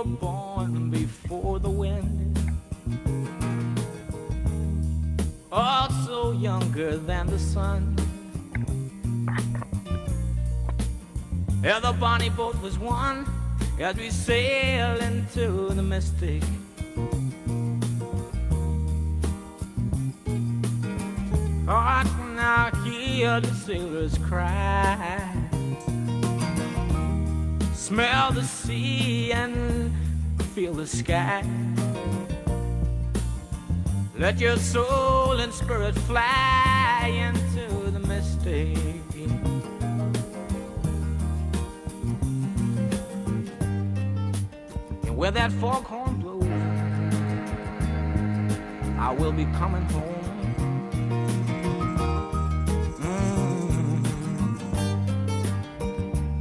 were born before the wind, also younger than the sun. Yeah, the bonnie boat was one as we sail into the mystic. Oh, I can now hear the sailors cry, smell the sea and feel the sky. Let your soul and spirit fly into the mystic. And where that foghorn blows, I will be coming home.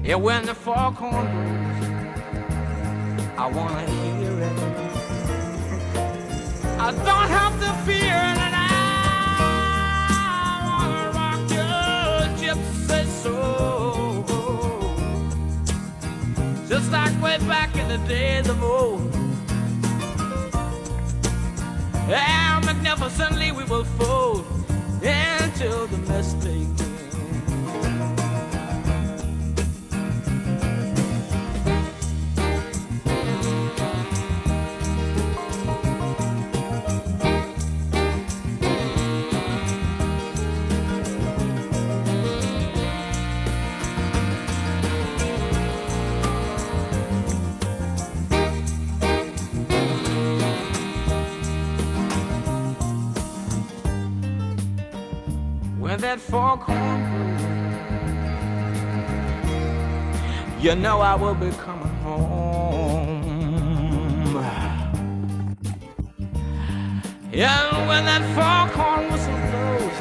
Yeah, when the foghorn blows, I wanna hear it. I don't have to fear it, and I wanna rock your gypsy soul, just like way back in the days of old. And magnificently we will fold into the mystic. When that foghorn blows, you know I will be coming home. Yeah, when that foghorn whistle blows,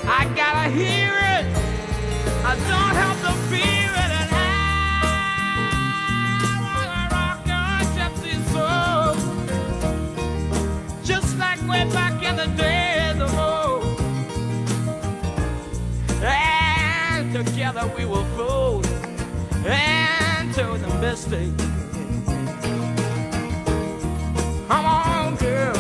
I gotta hear it. I don't have to fear it, and I wanna rock your gypsy soul, just like way back in the days of old. And together we will fold into the mystic. Come on, girl.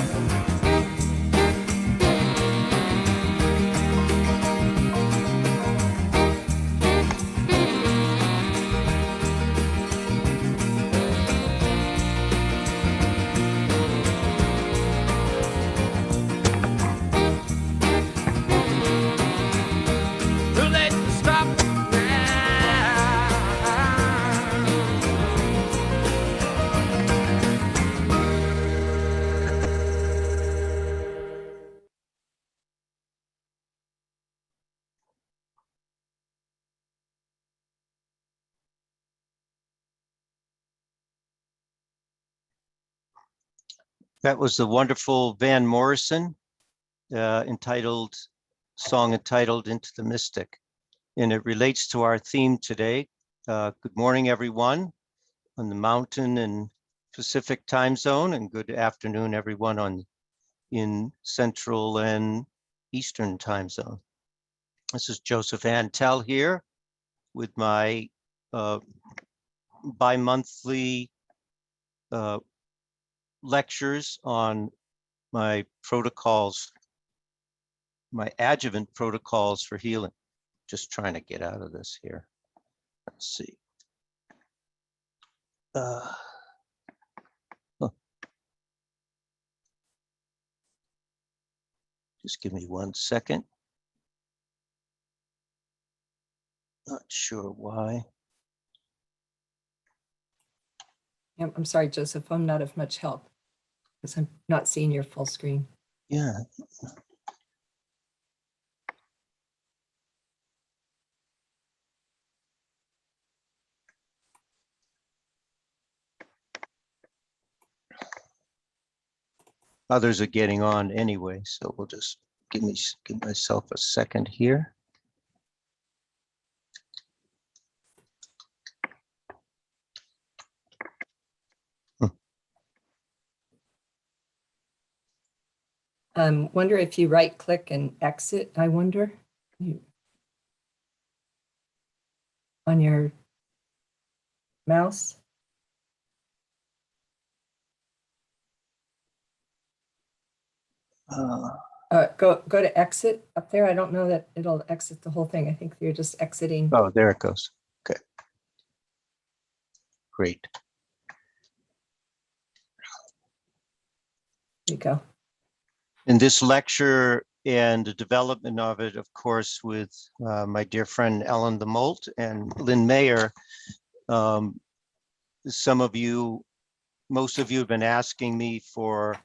That was the wonderful Van Morrison song entitled Into the Mystic. And it relates to our theme today. Good morning, everyone on the Mountain and Pacific time zone, and good afternoon, everyone in Central and Eastern time zone. This is Joseph Antel here with my bi-monthly lectures on my protocols, my adjuvant protocols for healing. Just trying to get out of this here. Let's see. Just give me 1 second. Not sure why. I'm sorry, Joseph, I'm not of much help because I'm not seeing your full screen. Yeah. Others are getting on anyway, so we'll just give myself a second here. Wonder if you right click and exit, I wonder. On your mouse. Go to exit up there. I don't know that it'll exit the whole thing. I think you're just exiting. Oh, there it goes. Okay. Great. There you go. In this lecture and the development of it, of course, with my dear friend Ellen the Molt and Lynn Mayer, some of you, most of you have been asking me for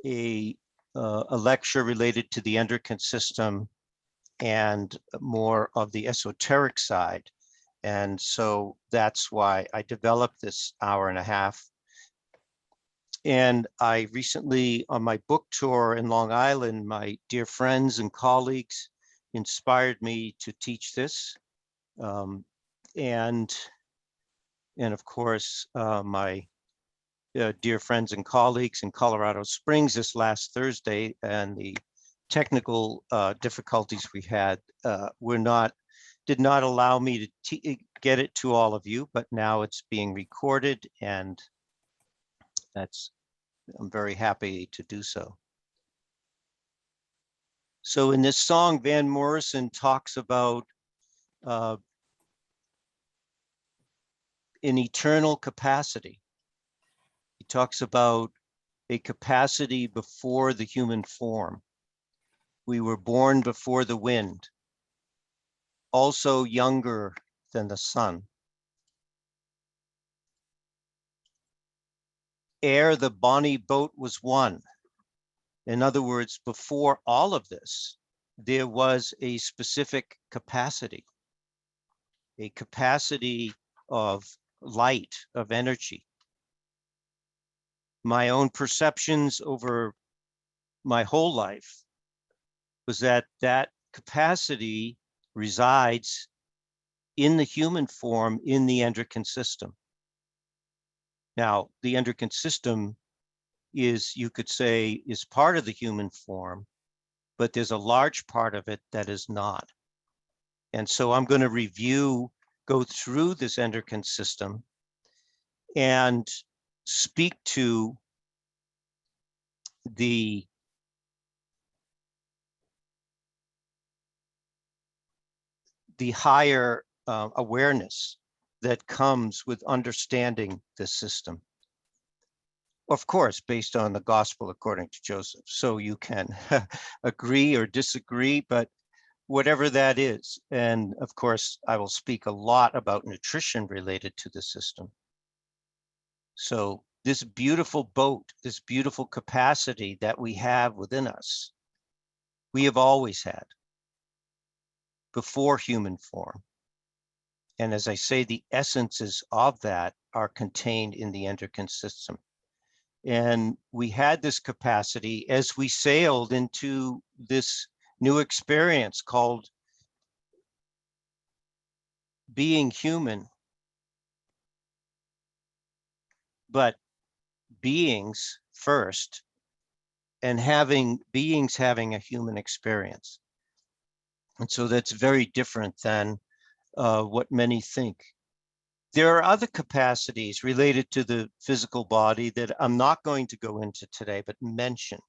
a lecture related to the endocrine system and more of the esoteric side. And so that's why I developed this hour and a half. And I recently, on my book tour in Long Island, my dear friends and colleagues inspired me to teach this. And of course, my dear friends and colleagues in Colorado Springs this last Thursday, and the technical difficulties we had did not allow me to get it to all of you, but now it's being recorded, and I'm very happy to do so. So in this song, Van Morrison talks about an eternal capacity. He talks about a capacity before the human form. We were born before the wind, also younger than the sun. Ere the bonny boat was won. In other words, before all of this, there was a specific capacity, a capacity of light, of energy. My own perceptions over my whole life was that that capacity resides in the human form, in the endocrine system. Now, the endocrine system is, you could say, is part of the human form, but there's a large part of it that is not. And so I'm going to go through this endocrine system and speak to the higher awareness that comes with understanding this system. Of course, based on the gospel according to Joseph. So you can agree or disagree, but whatever that is. And of course, I will speak a lot about nutrition related to the system. So this beautiful boat, this beautiful capacity that we have within us, we have always had before human form. And as I say, the essences of that are contained in the endocrine system. And we had this capacity as we sailed into this new experience called being human, but beings first, and beings having a human experience. And so that's very different than what many think. There are other capacities related to the physical body that I'm not going to go into today, but mention.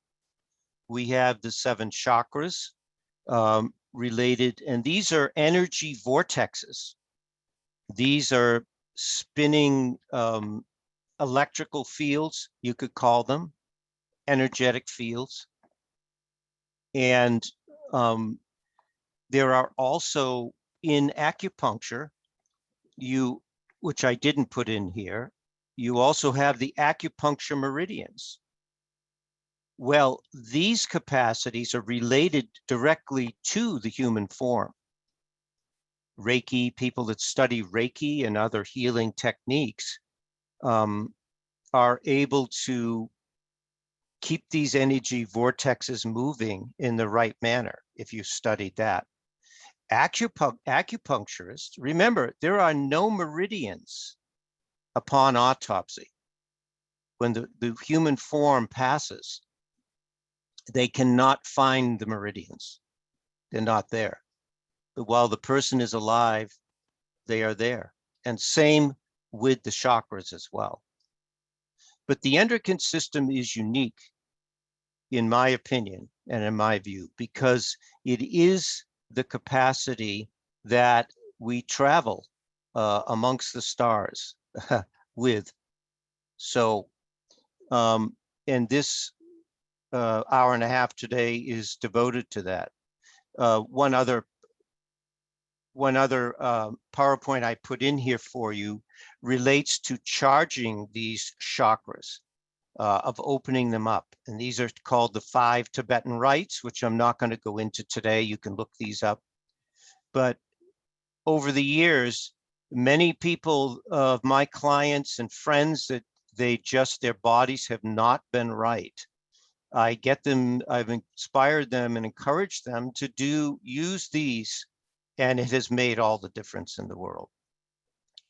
We have the 7 chakras related, and these are energy vortexes. These are spinning electrical fields, you could call them, energetic fields. And there are also in acupuncture, which I didn't put in here, you also have the acupuncture meridians. Well, these capacities are related directly to the human form. Reiki, people that study Reiki and other healing techniques are able to keep these energy vortexes moving in the right manner if you studied that. Acupuncturists, remember, there are no meridians upon autopsy. When the human form passes, they cannot find the meridians. They're not there. But while the person is alive, they are there. And same with the chakras as well. But the endocrine system is unique in my opinion and in my view, because it is the capacity that we travel amongst the stars with. So, and this hour and a half today is devoted to that. One other PowerPoint I put in here for you relates to charging these chakras, of opening them up. And these are called the 5 Tibetan rites, which I'm not going to go into today. You can look these up. But over the years, many people of my clients and friends that their bodies have not been right. I've inspired them and encouraged them to use these, and it has made all the difference in the world.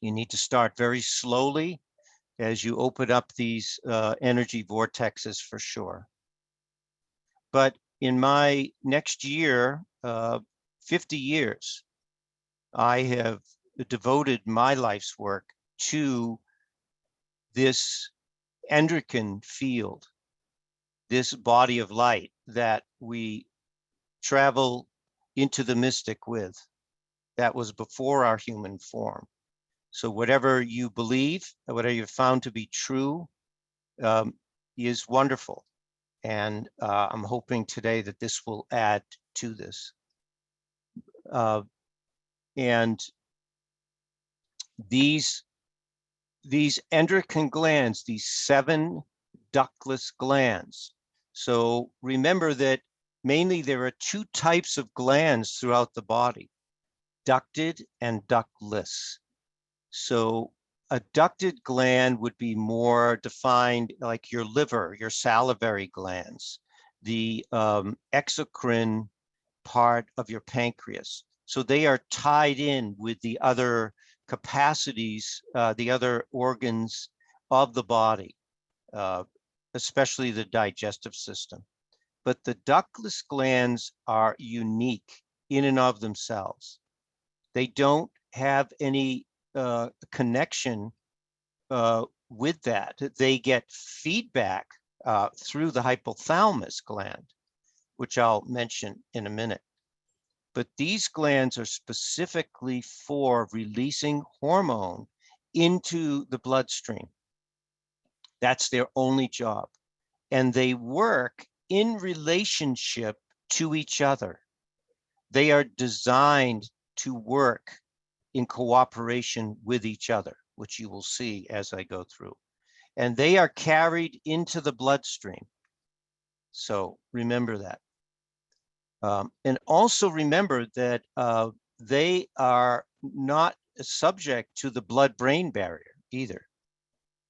You need to start very slowly as you open up these energy vortexes for sure. But in my next year, 50 years, I have devoted my life's work to this endocrine field, this body of light that we travel into the mystic with. That was before our human form. So whatever you believe, whatever you found to be true, is wonderful. And I'm hoping today that this will add to this. And these endocrine glands, these 7 ductless glands. So remember that mainly there are 2 types of glands throughout the body, ducted and ductless. So a ducted gland would be more defined like your liver, your salivary glands, the exocrine part of your pancreas. So they are tied in with the other capacities, the other organs of the body, especially the digestive system. But the ductless glands are unique in and of themselves. They don't have any connection with that. They get feedback through the hypothalamus gland, which I'll mention in a minute. But these glands are specifically for releasing hormone into the bloodstream. That's their only job. And they work in relationship to each other. They are designed to work in cooperation with each other, which you will see as I go through. And they are carried into the bloodstream. So remember that. And also remember that they are not subject to the blood-brain barrier either.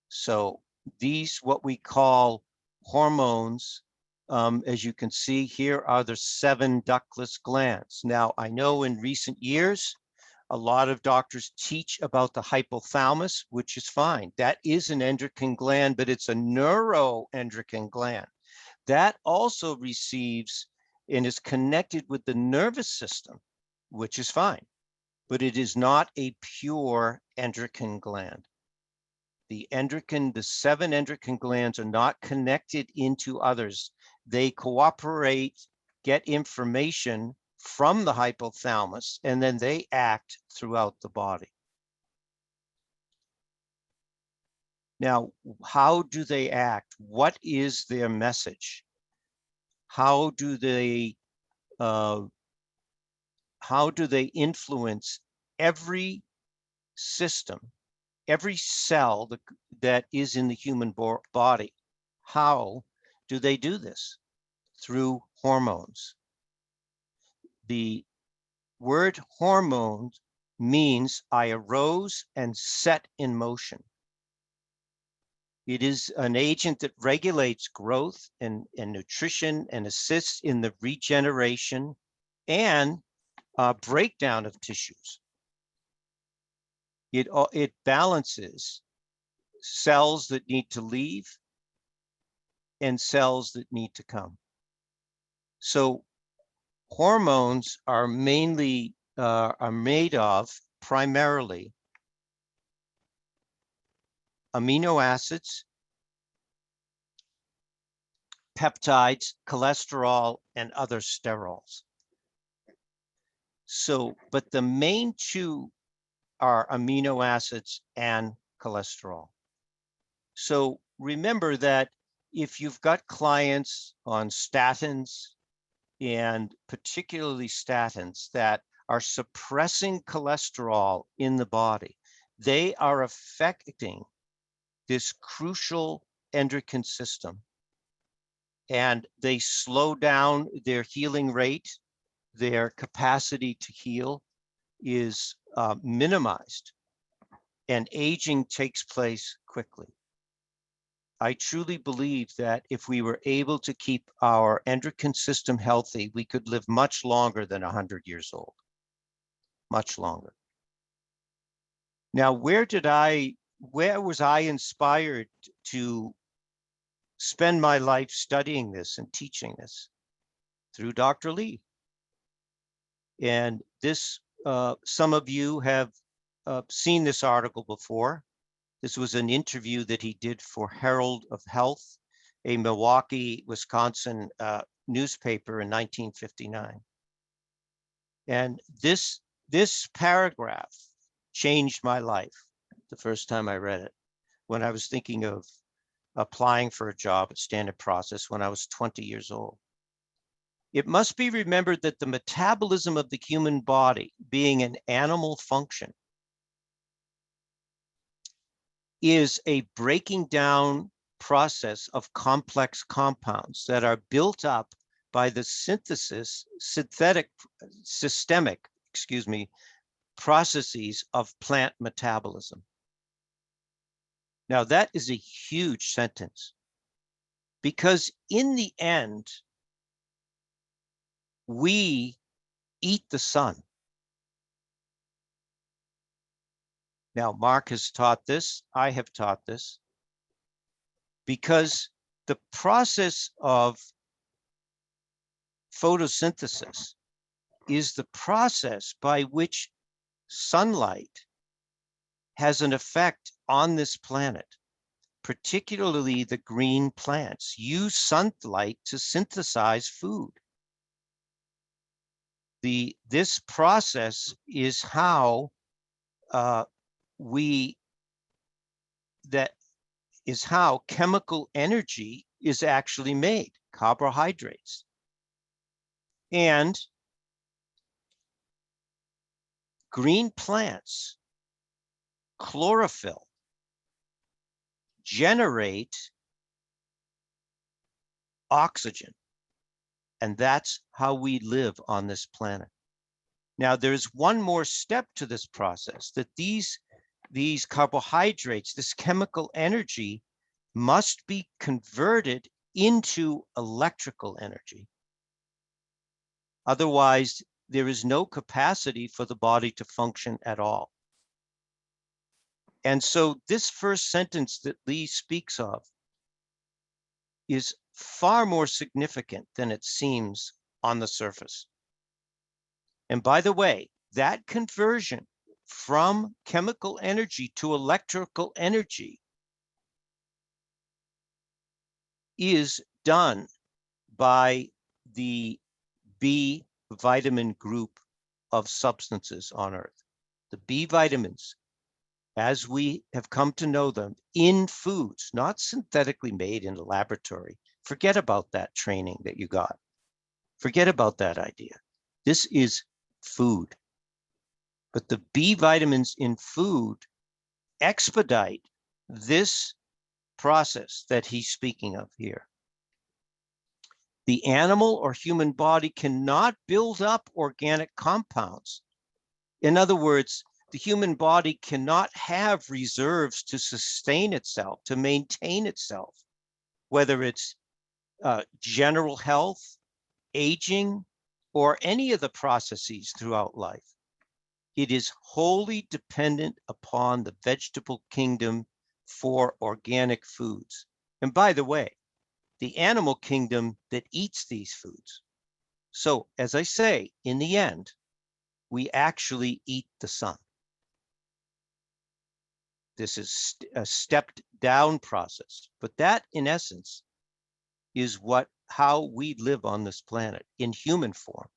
So these, what we call hormones, as you can see here, are the 7 ductless glands. Now, I know in recent years, a lot of doctors teach about the hypothalamus, which is fine. That is an endocrine gland, but it's a neuroendocrine gland. That also receives and is connected with the nervous system, which is fine, but it is not a pure endocrine gland. The 7 endocrine glands are not connected into others. They cooperate, get information from the hypothalamus, and then they act throughout the body. Now, how do they act? What is their message? How do they influence every system, every cell that is in the human body? How do they do this? Through hormones. The word hormone means I arose and set in motion. It is an agent that regulates growth and nutrition and assists in the regeneration and breakdown of tissues. It balances cells that need to leave and cells that need to come. So hormones are mainly are made of primarily amino acids, peptides, cholesterol, and other sterols. So, but the main two are amino acids and cholesterol. So remember that if you've got clients on statins, and particularly statins that are suppressing cholesterol in the body, they are affecting this crucial endocrine system, and they slow down their healing rate. Their capacity to heal is minimized, and aging takes place quickly. I truly believe that if we were able to keep our endocrine system healthy, we could live much longer than 100 years old, much longer. Now, where was I inspired to spend my life studying this and teaching this? Through Dr. Lee. And this, some of you have seen this article before. This was an interview that he did for Herald of Health, a Milwaukee, Wisconsin newspaper in 1959. And this paragraph changed my life the first time I read it, when I was thinking of applying for a job at Standard Process when I was 20 years old. It must be remembered that the metabolism of the human body, being an animal function, is a breaking down process of complex compounds that are built up by the systemic processes of plant metabolism. Now, that is a huge sentence, because in the end, we eat the sun. Now, Mark has taught this, I have taught this, because the process of photosynthesis is the process by which sunlight has an effect on this planet. Particularly the green plants use sunlight to synthesize food. This process is how chemical energy is actually made, carbohydrates. And green plants, chlorophyll, generate oxygen. And that's how we live on this planet. Now, there's one more step to this process, that these carbohydrates, this chemical energy, must be converted into electrical energy. Otherwise, there is no capacity for the body to function at all. And so this first sentence that Lee speaks of is far more significant than it seems on the surface. And by the way, that conversion from chemical energy to electrical energy is done by the B vitamin group of substances on Earth. The B vitamins, as we have come to know them, in foods, not synthetically made in a laboratory. Forget about that training that you got. Forget about that idea. This is food. But the B vitamins in food expedite this process that he's speaking of here. The animal or human body cannot build up organic compounds. In other words, the human body cannot have reserves to sustain itself, to maintain itself, whether it's general health, aging, or any of the processes throughout life. It is wholly dependent upon the vegetable kingdom for organic foods. And by the way, the animal kingdom that eats these foods. So, as I say, in the end, we actually eat the sun. This is a stepped down process, but that in essence is how we live on this planet in human form.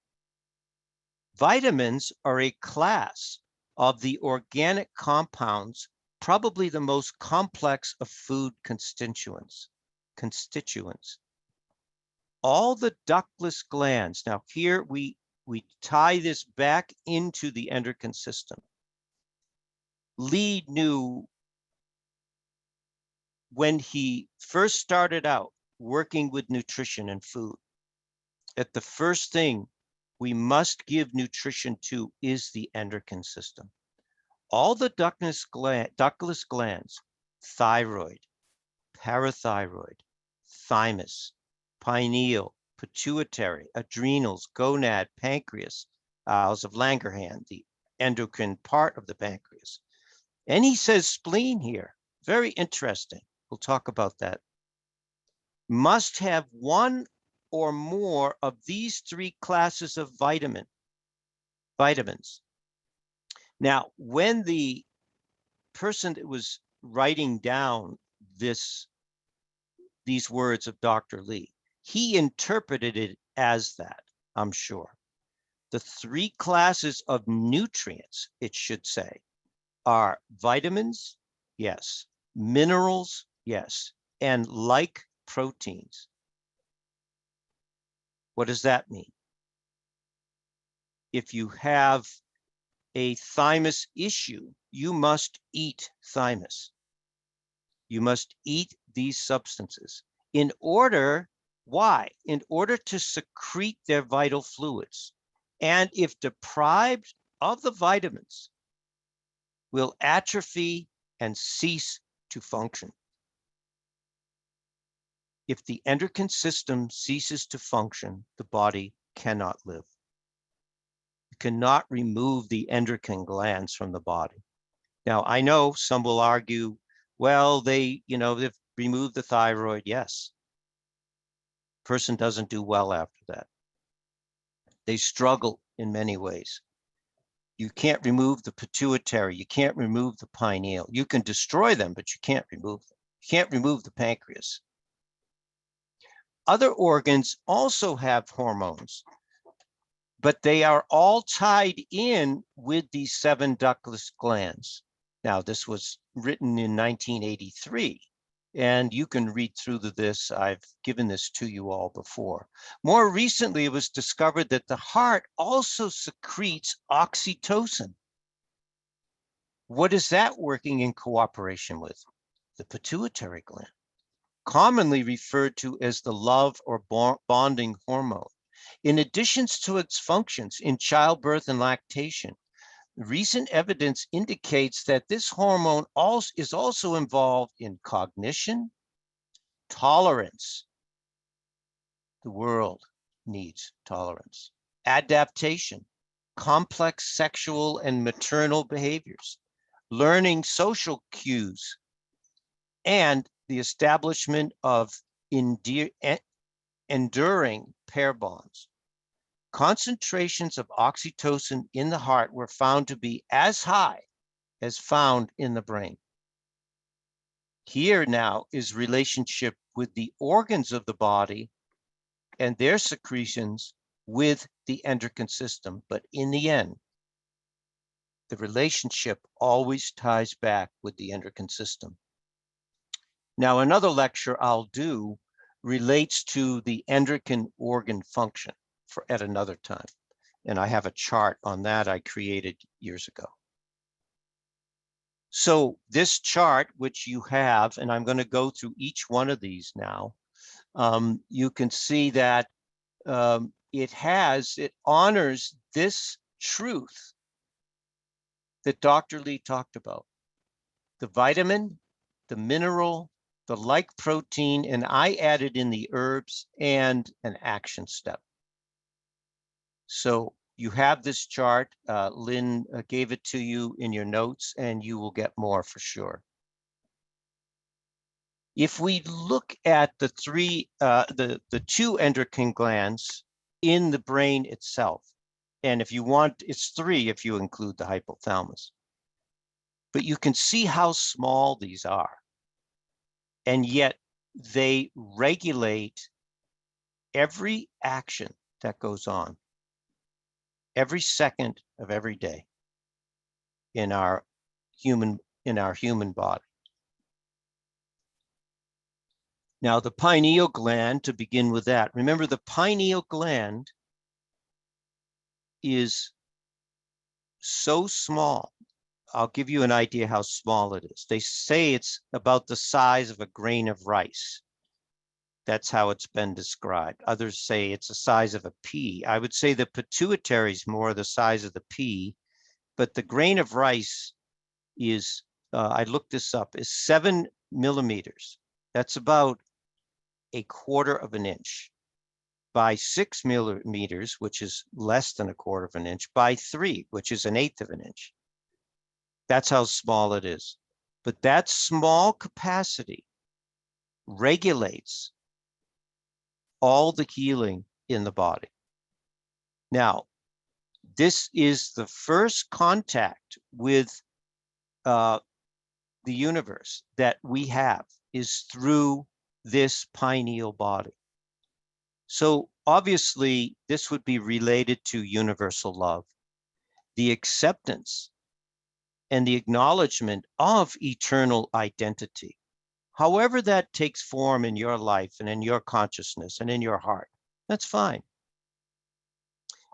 Vitamins are a class of the organic compounds, probably the most complex of food constituents. All the ductless glands. Now here we tie this back into the endocrine system. Lee knew when he first started out working with nutrition and food, that the first thing we must give nutrition to is the endocrine system. All the ductless glands, thyroid, parathyroid, thymus, pineal, pituitary, adrenals, gonad, pancreas, bowels of Langerhans, the endocrine part of the pancreas. And he says spleen here, very interesting. We'll talk about that. Must have one or more of these three classes of vitamins. Now, when the person that was writing down these words of Dr. Lee, he interpreted it as that, I'm sure. The three classes of nutrients, it should say, are vitamins, yes, minerals, yes, and like proteins. What does that mean? If you have a thymus issue, you must eat thymus. You must eat these substances in order, why? In order to secrete their vital fluids. And if deprived of the vitamins, will atrophy and cease to function. If the endocrine system ceases to function, the body cannot live. You cannot remove the endocrine glands from the body. Now, I know some will argue, well, they've removed the thyroid. Yes. Person doesn't do well after that. They struggle in many ways. You can't remove the pituitary. You can't remove the pineal. You can destroy them, but you can't remove them. You can't remove the pancreas. Other organs also have hormones, but they are all tied in with these 7 ductless glands. Now, this was written in 1983, and you can read through this. I've given this to you all before. More recently, it was discovered that the heart also secretes oxytocin. What is that working in cooperation with? The pituitary gland, commonly referred to as the love or bonding hormone. In addition to its functions in childbirth and lactation, recent evidence indicates that this hormone is also involved in cognition, tolerance. The world needs tolerance, adaptation, complex sexual and maternal behaviors, learning social cues, and the establishment of enduring pair bonds. Concentrations of oxytocin in the heart were found to be as high as found in the brain. Here now is relationship with the organs of the body and their secretions with the endocrine system. But in the end, the relationship always ties back with the endocrine system. Now, another lecture I'll do relates to the endocrine organ function at another time. And I have a chart on that I created years ago. So this chart, which you have, and I'm going to go through each one of these now, you can see that it honors this truth that Dr. Lee talked about. The vitamin, the mineral, the like protein, and I added in the herbs and an action step. So you have this chart. Lynn gave it to you in your notes, and you will get more for sure. If we look at the two endocrine glands in the brain itself, and if you want, it's 3 if you include the hypothalamus. But you can see how small these are. And yet they regulate every action that goes on, every second of every day in our human body. Now, the pineal gland, to begin with that, remember the pineal gland is so small. I'll give you an idea how small it is. They say it's about the size of a grain of rice. That's how it's been described. Others say it's the size of a pea. I would say the pituitary is more the size of the pea, but the grain of rice is, I looked this up, is 7 millimeters. That's about a quarter of an inch by 6 millimeters, which is less than a quarter of an inch, by 3, which is an eighth of an inch. That's how small it is. But that small capacity regulates all the healing in the body. Now, this is the first contact with the universe that we have, is through this pineal body. So obviously, this would be related to universal love, the acceptance and the acknowledgement of eternal identity, however that takes form in your life and in your consciousness and in your heart. That's fine.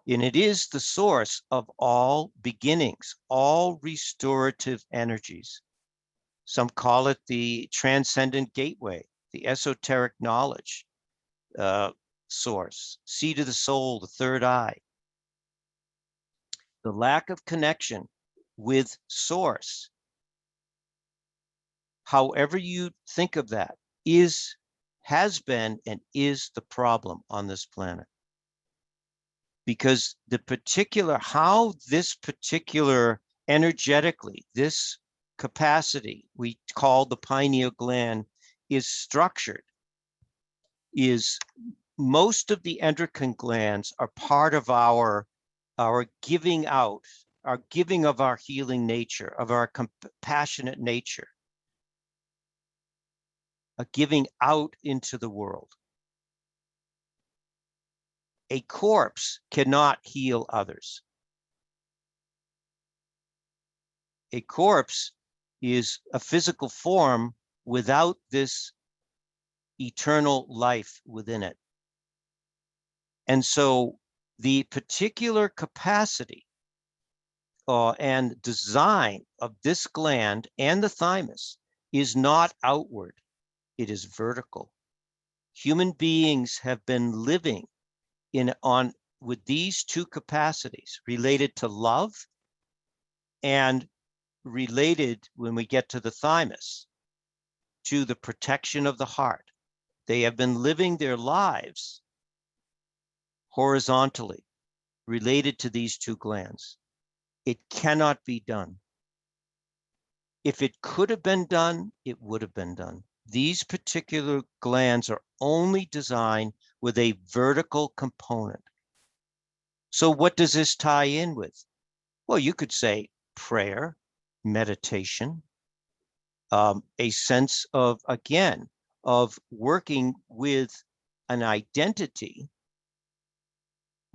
And it is the source of all beginnings, all restorative energies. Some call it the transcendent gateway, the esoteric knowledge source, seat of the soul, the third eye. The lack of connection with source, however you think of that, has been and is the problem on this planet. Because how this particular energetically, this capacity we call the pineal gland is structured, is most of the endocrine glands are part of our giving out, our giving of our healing nature, of our compassionate nature, a giving out into the world. A corpse cannot heal others. A corpse is a physical form without this eternal life within it. And so the particular capacity and design of this gland and the thymus is not outward, it is vertical. Human beings have been living with these two capacities related to love and related, when we get to the thymus, to the protection of the heart. They have been living their lives horizontally related to these two glands. It cannot be done. If it could have been done, it would have been done. These particular glands are only designed with a vertical component. So what does this tie in with? Well, you could say prayer, meditation, a sense of, again, of working with an identity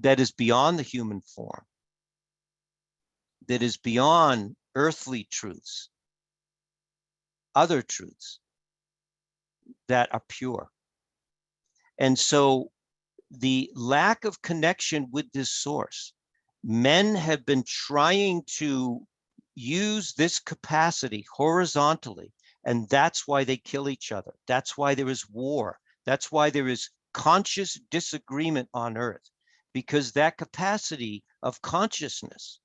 that is beyond the human form, that is beyond earthly truths, other truths that are pure. And so the lack of connection with this source, men have been trying to use this capacity horizontally, and that's why they kill each other. That's why there is war. That's why there is conscious disagreement on earth, because that capacity of consciousness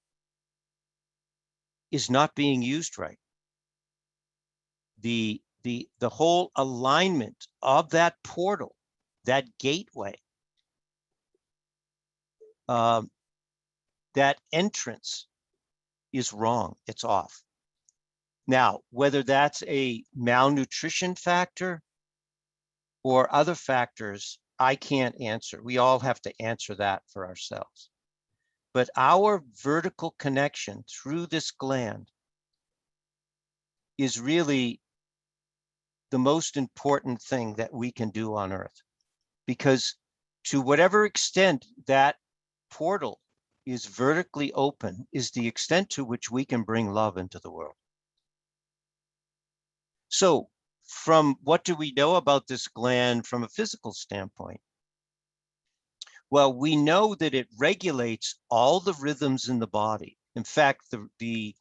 is not being used right. The whole alignment of that portal, that gateway, that entrance is wrong. It's off. Now, whether that's a malnutrition factor or other factors, I can't answer. We all have to answer that for ourselves. But our vertical connection through this gland is really the most important thing that we can do on earth, because To whatever extent that portal is vertically open is the extent to which we can bring love into the world. So from what do we know about this gland from a physical standpoint? Well, we know that it regulates all the rhythms in the body. In fact, the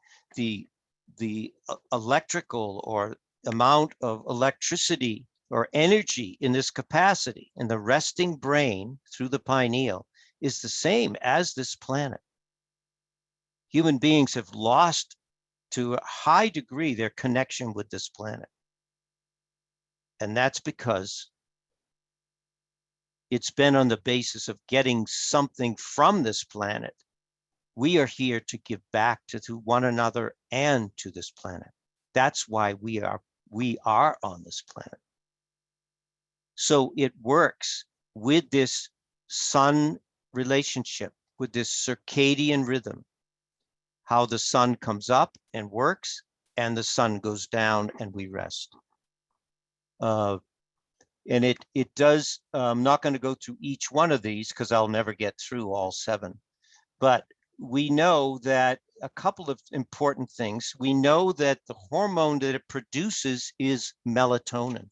electrical or amount of electricity or energy in this capacity in the resting brain through the pineal is the same as this planet. Human beings have lost to a high degree their connection with this planet. And that's because it's been on the basis of getting something from this planet. We are here to give back to one another and to this planet. That's why we are on this planet. So it works with this sun relationship, with this circadian rhythm, how the sun comes up and works and the sun goes down and we rest. And it does, I'm not going to go through each one of these because I'll never get through all 7. But we know that a couple of important things. We know that the hormone that it produces is melatonin.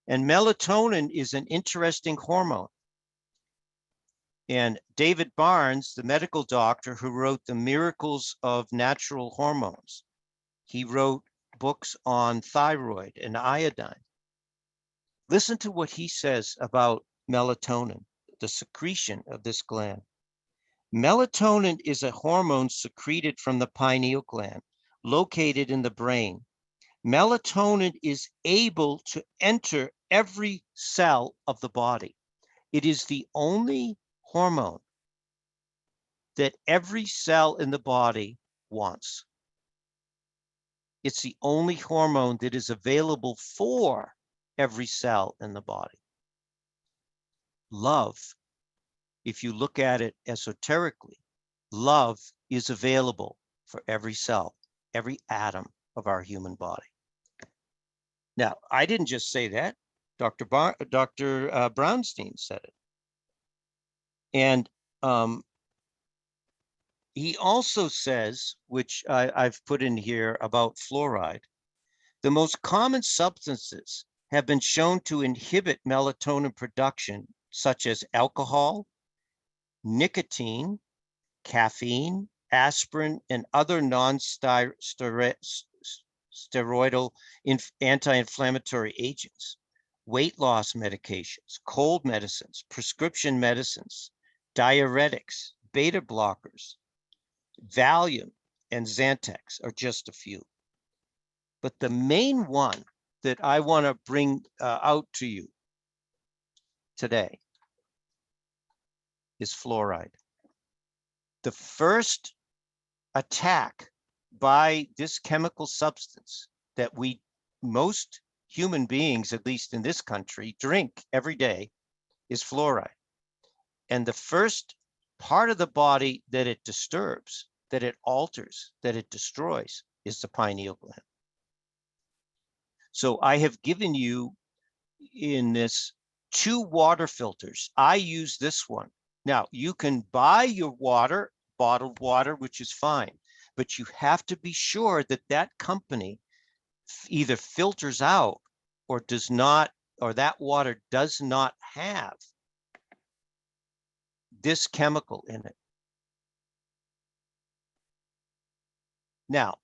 And melatonin is an interesting hormone. And David Barnes, the medical doctor who wrote The Miracles of Natural Hormones, he wrote books on thyroid and iodine. Listen to what he says about melatonin, the secretion of this gland. Melatonin is a hormone secreted from the pineal gland, located in the brain. Melatonin is able to enter every cell of the body. It is the only hormone that every cell in the body wants. It's the only hormone that is available for every cell in the body. Love, if you look at it esoterically, love is available for every cell, every atom of our human body. Now, I didn't just say that. Dr. Brownstein said it. And he also says, which I've put in here about fluoride, the most common substances have been shown to inhibit melatonin production, such as alcohol, nicotine, caffeine, aspirin, and other non-steroidal anti-inflammatory agents, weight loss medications, cold medicines, prescription medicines, diuretics, beta blockers, Valium, and Xantex are just a few. But the main one that I want to bring out to you today is fluoride. The first attack by this chemical substance that most human beings, at least in this country, drink every day is fluoride. And the first part of the body that it disturbs, that it alters, that it destroys is the pineal gland. So I have given you in this 2 water filters. I use this one. Now you can buy your water, bottled water, which is fine, but you have to be sure that that company either filters out or does not, or that water does not have this chemical in it. Now,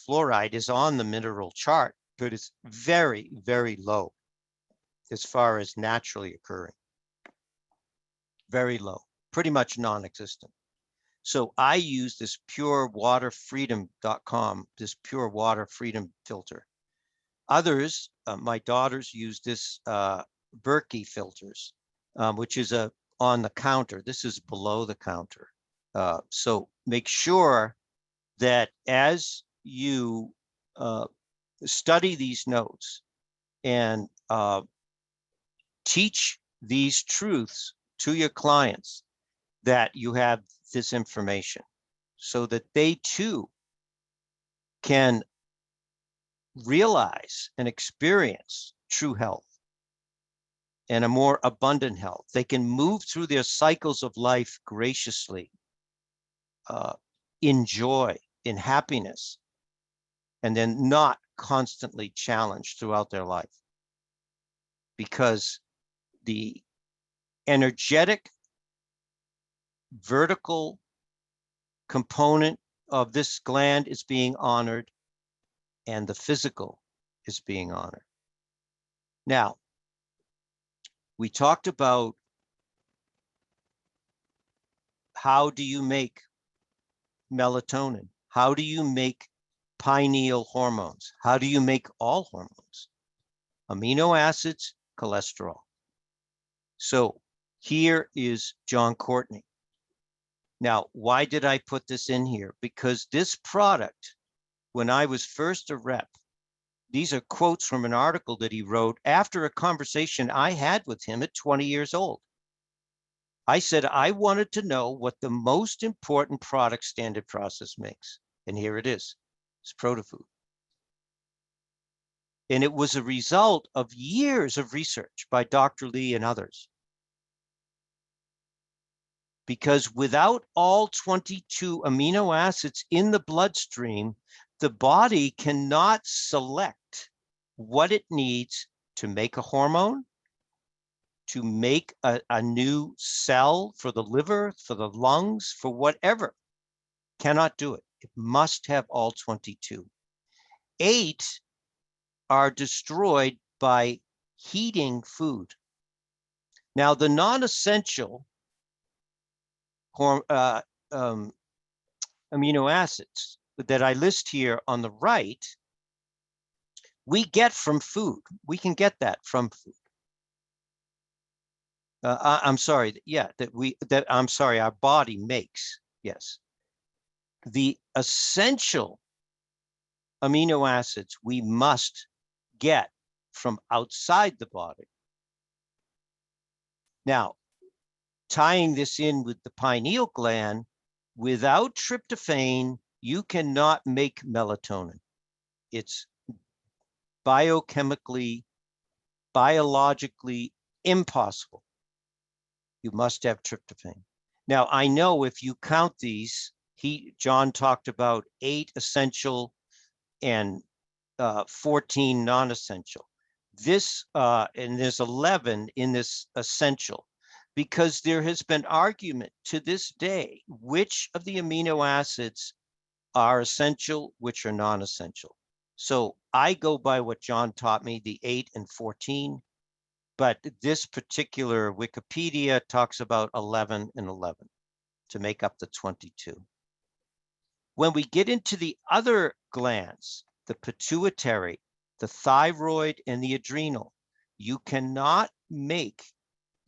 fluoride is on the mineral chart, but it's very, very low as far as naturally occurring. Very low, pretty much non-existent. So I use this purewaterfreedom.com, this pure water freedom filter. Others, my daughters use this Berkey filters, which is on the counter. This is below the counter. So make sure that as you study these notes and teach these truths to your clients, that you have this information so that they too can realize and experience true health. and a more abundant health. They can move through their cycles of life graciously, in joy, in happiness, and then not constantly challenged throughout their life. Because the energetic vertical component of this gland is being honored, and the physical is being honored. Now, we talked about how do you make melatonin? How do you make pineal hormones? How do you make all hormones? Amino acids, cholesterol. So here is John Courtney. Now, why did I put this in here? Because this product, when I was first a rep, these are quotes from an article that he wrote after a conversation I had with him at 20 years old. I said, I wanted to know what the most important product Standard Process makes. And here it is. It's ProtoFood. And it was a result of years of research by Dr. Lee and others. Because without all 22 amino acids in the bloodstream, the body cannot select what it needs to make a hormone, to make a new cell for the liver, for the lungs, for whatever. Cannot do it. It must have all 22. 8 are destroyed by heating food. Now, the non-essential amino acids that I list here on the right, we get from food. We can get that from food. I'm sorry, yeah, our body makes, yes. The essential amino acids we must get from outside the body. Now, tying this in with the pineal gland, without tryptophan, you cannot make melatonin. It's biochemically, biologically impossible. You must have tryptophan. Now, I know if you count these, John talked about 8 essential and 14 non-essential. And there's 11 in this essential, because there has been argument to this day, which of the amino acids are essential, which are non-essential. So I go by what John taught me, the 8 and 14, but this particular Wikipedia talks about 11 and 11 to make up the 22. When we get into the other glands, the pituitary, the thyroid, and the adrenal, you cannot make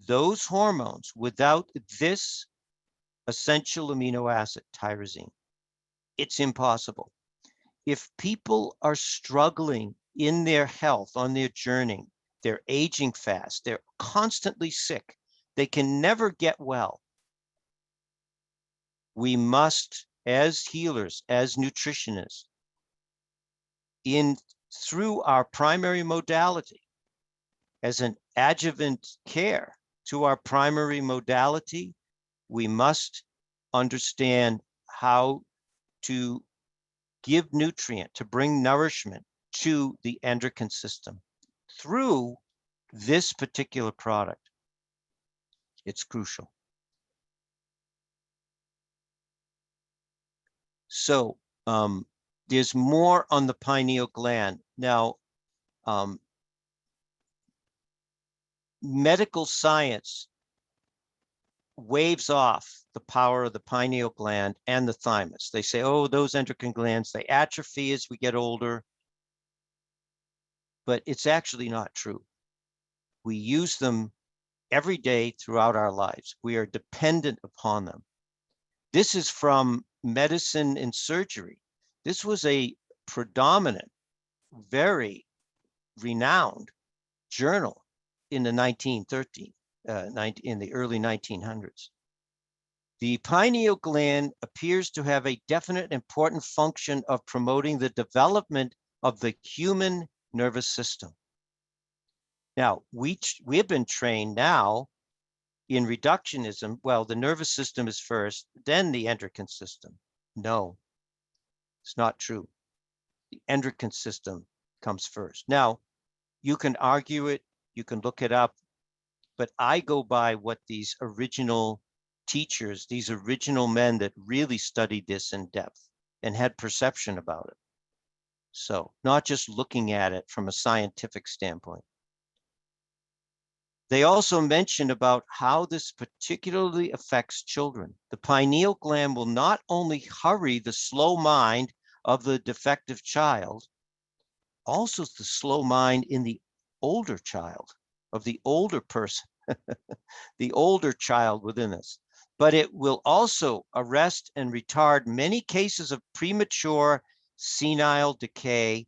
those hormones without this essential amino acid, tyrosine. It's impossible. If people are struggling in their health, on their journey, they're aging fast, they're constantly sick, they can never get well. We must, as healers, as nutritionists, through our primary modality, as an adjuvant care to our primary modality, we must understand how to give nutrient, to bring nourishment to the endocrine system through this particular product. It's crucial. So there's more on the pineal gland. Now, medical science waves off the power of the pineal gland and the thymus. They say, oh, those endocrine glands, they atrophy as we get older. But it's actually not true. We use them every day throughout our lives. We are dependent upon them. This is from Medicine and Surgery. This was a predominant, very renowned journal in the in the early 1900s. The pineal gland appears to have a definite important function of promoting the development of the human nervous system. Now, we have been trained now in reductionism. Well, the nervous system is first, then the endocrine system. No, it's not true. The endocrine system comes first. Now, you can argue it, you can look it up, but I go by what these original teachers, these original men that really studied this in depth and had perception about it. So not just looking at it from a scientific standpoint. They also mention about how this particularly affects children. The pineal gland will not only hurry the slow mind of the defective child, also the slow mind in the older child, of the older person, the older child within us. But it will also arrest and retard many cases of premature senile decay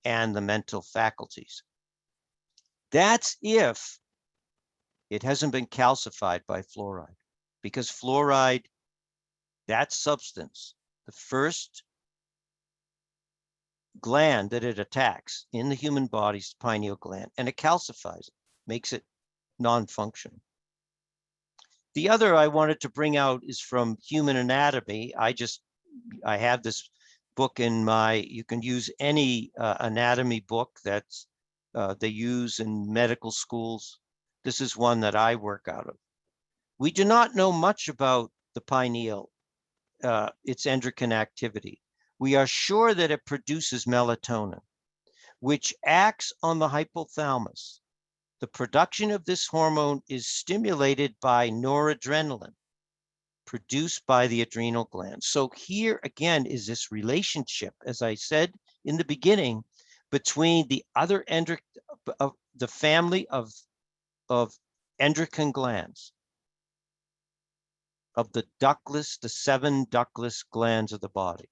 and the mental faculties. That's if it hasn't been calcified by fluoride, because fluoride, that substance, the first gland that it attacks in the human body's pineal gland, and it calcifies it, makes it non-functional. The other I wanted to bring out is from Human Anatomy. I have this book in you can use any anatomy book that's they use in medical schools. This is one that I work out of. We do not know much about the pineal, its endocrine activity. We are sure that it produces melatonin, which acts on the hypothalamus. The production of this hormone is stimulated by noradrenaline, produced by the adrenal glands. So here again is this relationship, as I said in the beginning, between the other the family of endocrine glands, of the ductless, the 7 ductless glands of the body.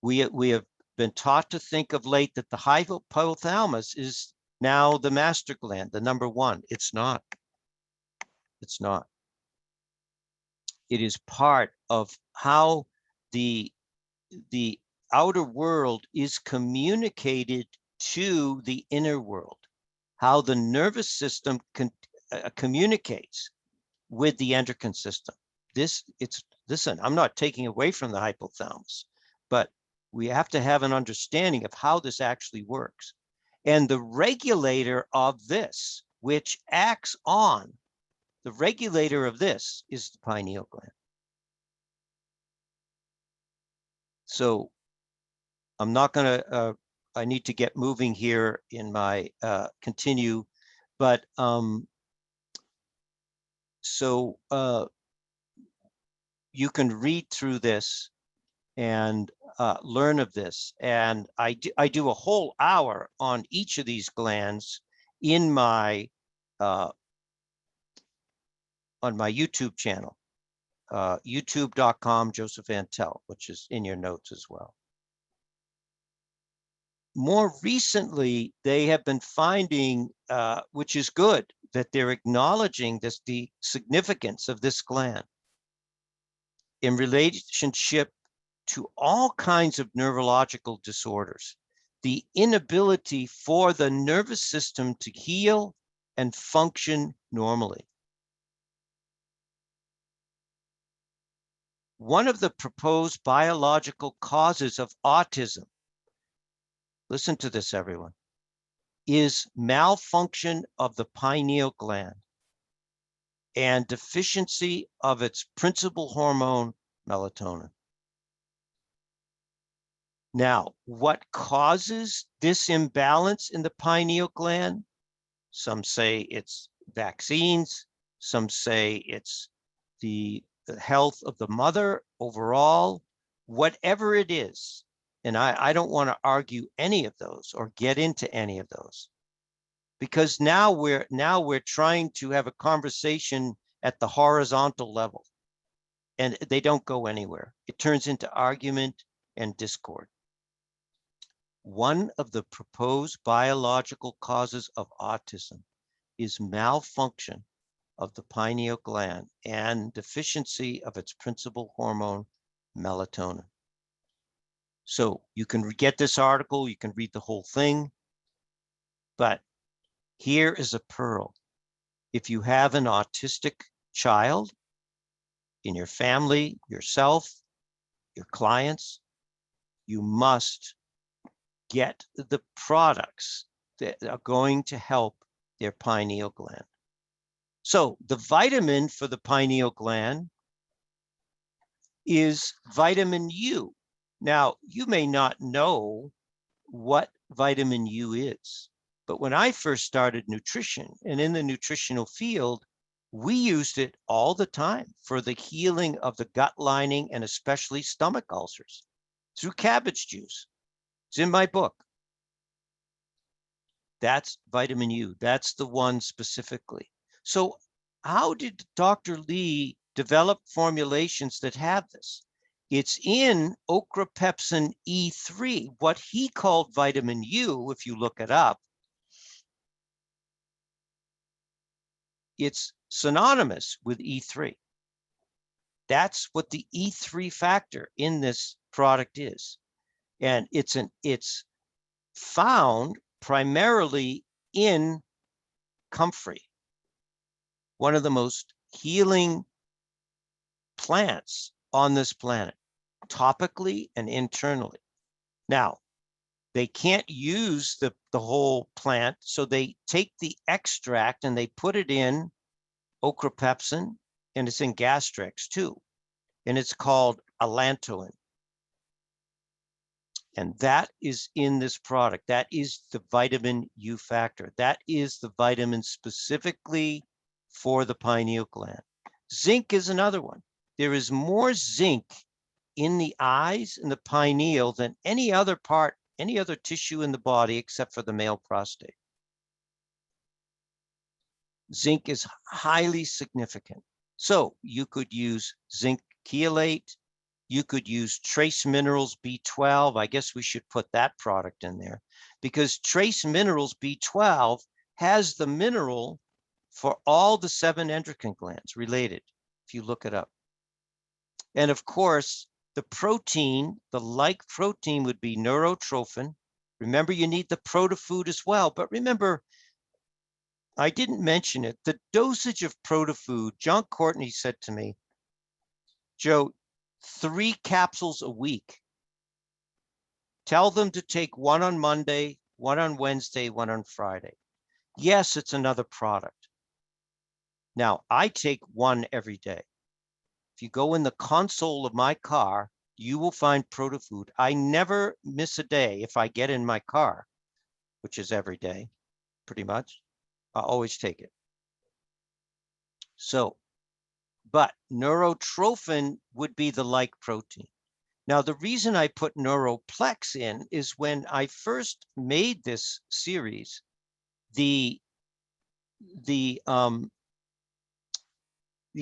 We have been taught to think of late that the hypothalamus is now the master gland, the number 1. It's not. It's not. It is part of how the outer world is communicated to the inner world, how the nervous system communicates with the endocrine system. Listen, I'm not taking away from the hypothalamus, but we have to have an understanding of how this actually works. And the regulator of this, which acts on, the regulator of this is the pineal gland. So I'm not going to, I need to get moving here in my continue, but you can read through this and learn of this. And I do a whole hour on each of these glands in my on my YouTube channel, youtube.com Joseph Antel, which is in your notes as well. More recently, they have been finding, which is good, that they're acknowledging the significance of this gland in relationship to all kinds of neurological disorders, the inability for the nervous system to heal and function normally. One of the proposed biological causes of autism, listen to this, everyone, is malfunction of the pineal gland and deficiency of its principal hormone, melatonin. Now, what causes this imbalance in the pineal gland? Some say it's vaccines. Some say it's the health of the mother overall. Whatever it is, and I don't want to argue any of those or get into any of those, because now we're trying to have a conversation at the horizontal level, and they don't go anywhere. It turns into argument and discord. One of the proposed biological causes of autism is malfunction of the pineal gland and deficiency of its principal hormone, melatonin. So you can get this article, you can read the whole thing, but Here is a pearl. If you have an autistic child in your family, yourself, your clients, you must get the products that are going to help their pineal gland. So the vitamin for the pineal gland is vitamin U. Now, you may not know what vitamin U is, but when I first started nutrition and in the nutritional field, we used it all the time for the healing of the gut lining and especially stomach ulcers through cabbage juice. It's in my book. That's vitamin U. That's the one specifically. So how did Dr. Lee develop formulations that have this? It's in ochrapepsin E3, what he called vitamin U, if you look it up. It's synonymous with E3. That's what the E3 factor in this product is. And it's found primarily in comfrey, one of the most healing plants on this planet, topically and internally. Now, they can't use the whole plant, so they take the extract and they put it in ochrapepsin, and it's in Gastrix too, and it's called allantoin. And that is in this product. That is the vitamin U factor. That is the vitamin specifically for the pineal gland. Zinc is another one. There is more zinc in the eyes and the pineal than any other part, any other tissue in the body except for the male prostate. Zinc is highly significant. So you could use zinc chelate. You could use trace minerals B12. I guess we should put that product in there because trace minerals B12 has the mineral for all the 7 endocrine glands related, if you look it up. And of course, the protein, the like protein would be neurotrophin. Remember, you need the protofood as well. But remember, I didn't mention it. The dosage of protofood, John Courtney said to me, Joe, 3 capsules a week. Tell them to take 1 on Monday, 1 on Wednesday, 1 on Friday. Yes, it's another product. Now, I take 1 every day. If you go in the console of my car, you will find protofood. I never miss a day if I get in my car, which is every day, pretty much. I always take it. So, but neurotrophin would be the like protein. Now, the reason I put neuroplex in is when I first made this series, the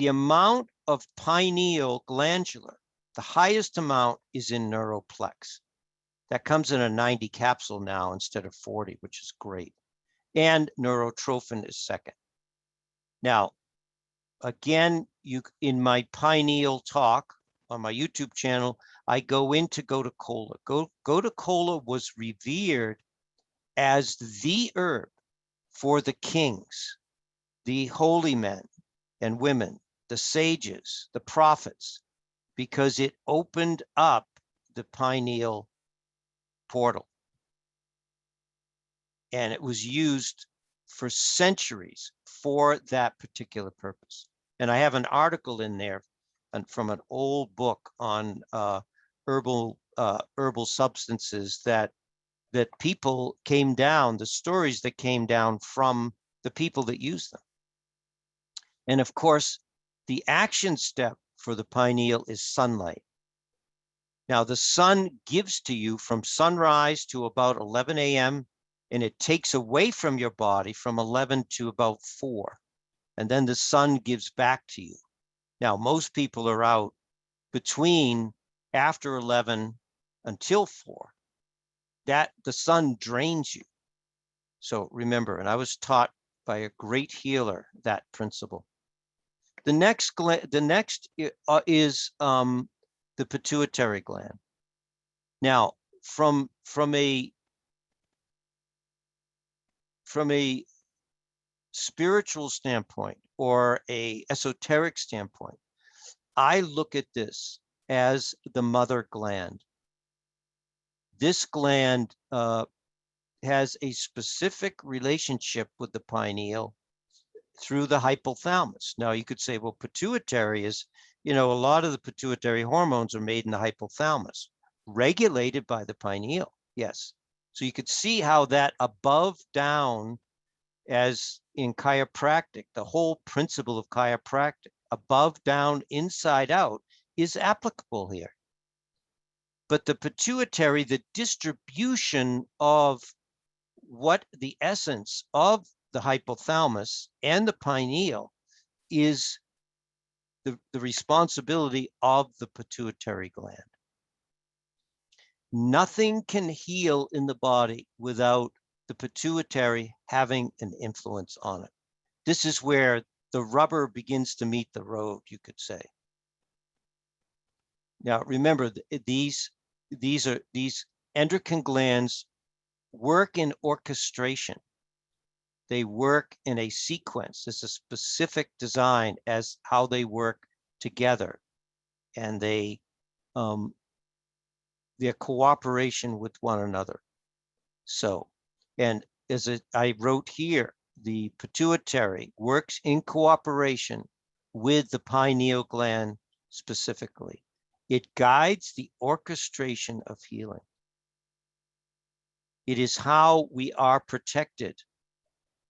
amount of pineal glandular, the highest amount is in neuroplex. That comes in a 90 capsule now instead of 40, which is great. And neurotrophin is second. Now, again, in my pineal talk on my YouTube channel, I go into gotu kola. Gotu kola was revered as the herb for the kings, the holy men and women, the sages, the prophets, because it opened up the pineal portal. And it was used for centuries for that particular purpose. And I have an article in there from an old book on herbal substances that people came down, the stories that came down from the people that used them. And of course, the action step for the pineal is sunlight. Now, the sun gives to you from sunrise to about 11 a.m., and it takes away from your body from 11 to about 4. And then the sun gives back to you. Now, most people are out between after 11 until 4. That the sun drains you. So remember, and I was taught by a great healer that principle. The next is the pituitary gland. Now, from a spiritual standpoint or a esoteric standpoint, I look at this as the mother gland. This gland has a specific relationship with the pineal through the hypothalamus. Now you could say, well, pituitary is, a lot of the pituitary hormones are made in the hypothalamus, regulated by the pineal. Yes. So you could see how that above down, as in chiropractic, the whole principle of chiropractic, above down, inside out, is applicable here. But the pituitary, the distribution of what the essence of the hypothalamus and the pineal is the responsibility of the pituitary gland. Nothing can heal in the body without the pituitary having an influence on it. This is where the rubber begins to meet the road, you could say. Now, remember, these endocrine glands work in orchestration. They work in a sequence. It's a specific design as how they work together, and their cooperation with one another. So, and as I wrote here, the pituitary works in cooperation with the pineal gland specifically. It guides the orchestration of healing. It is how we are protected,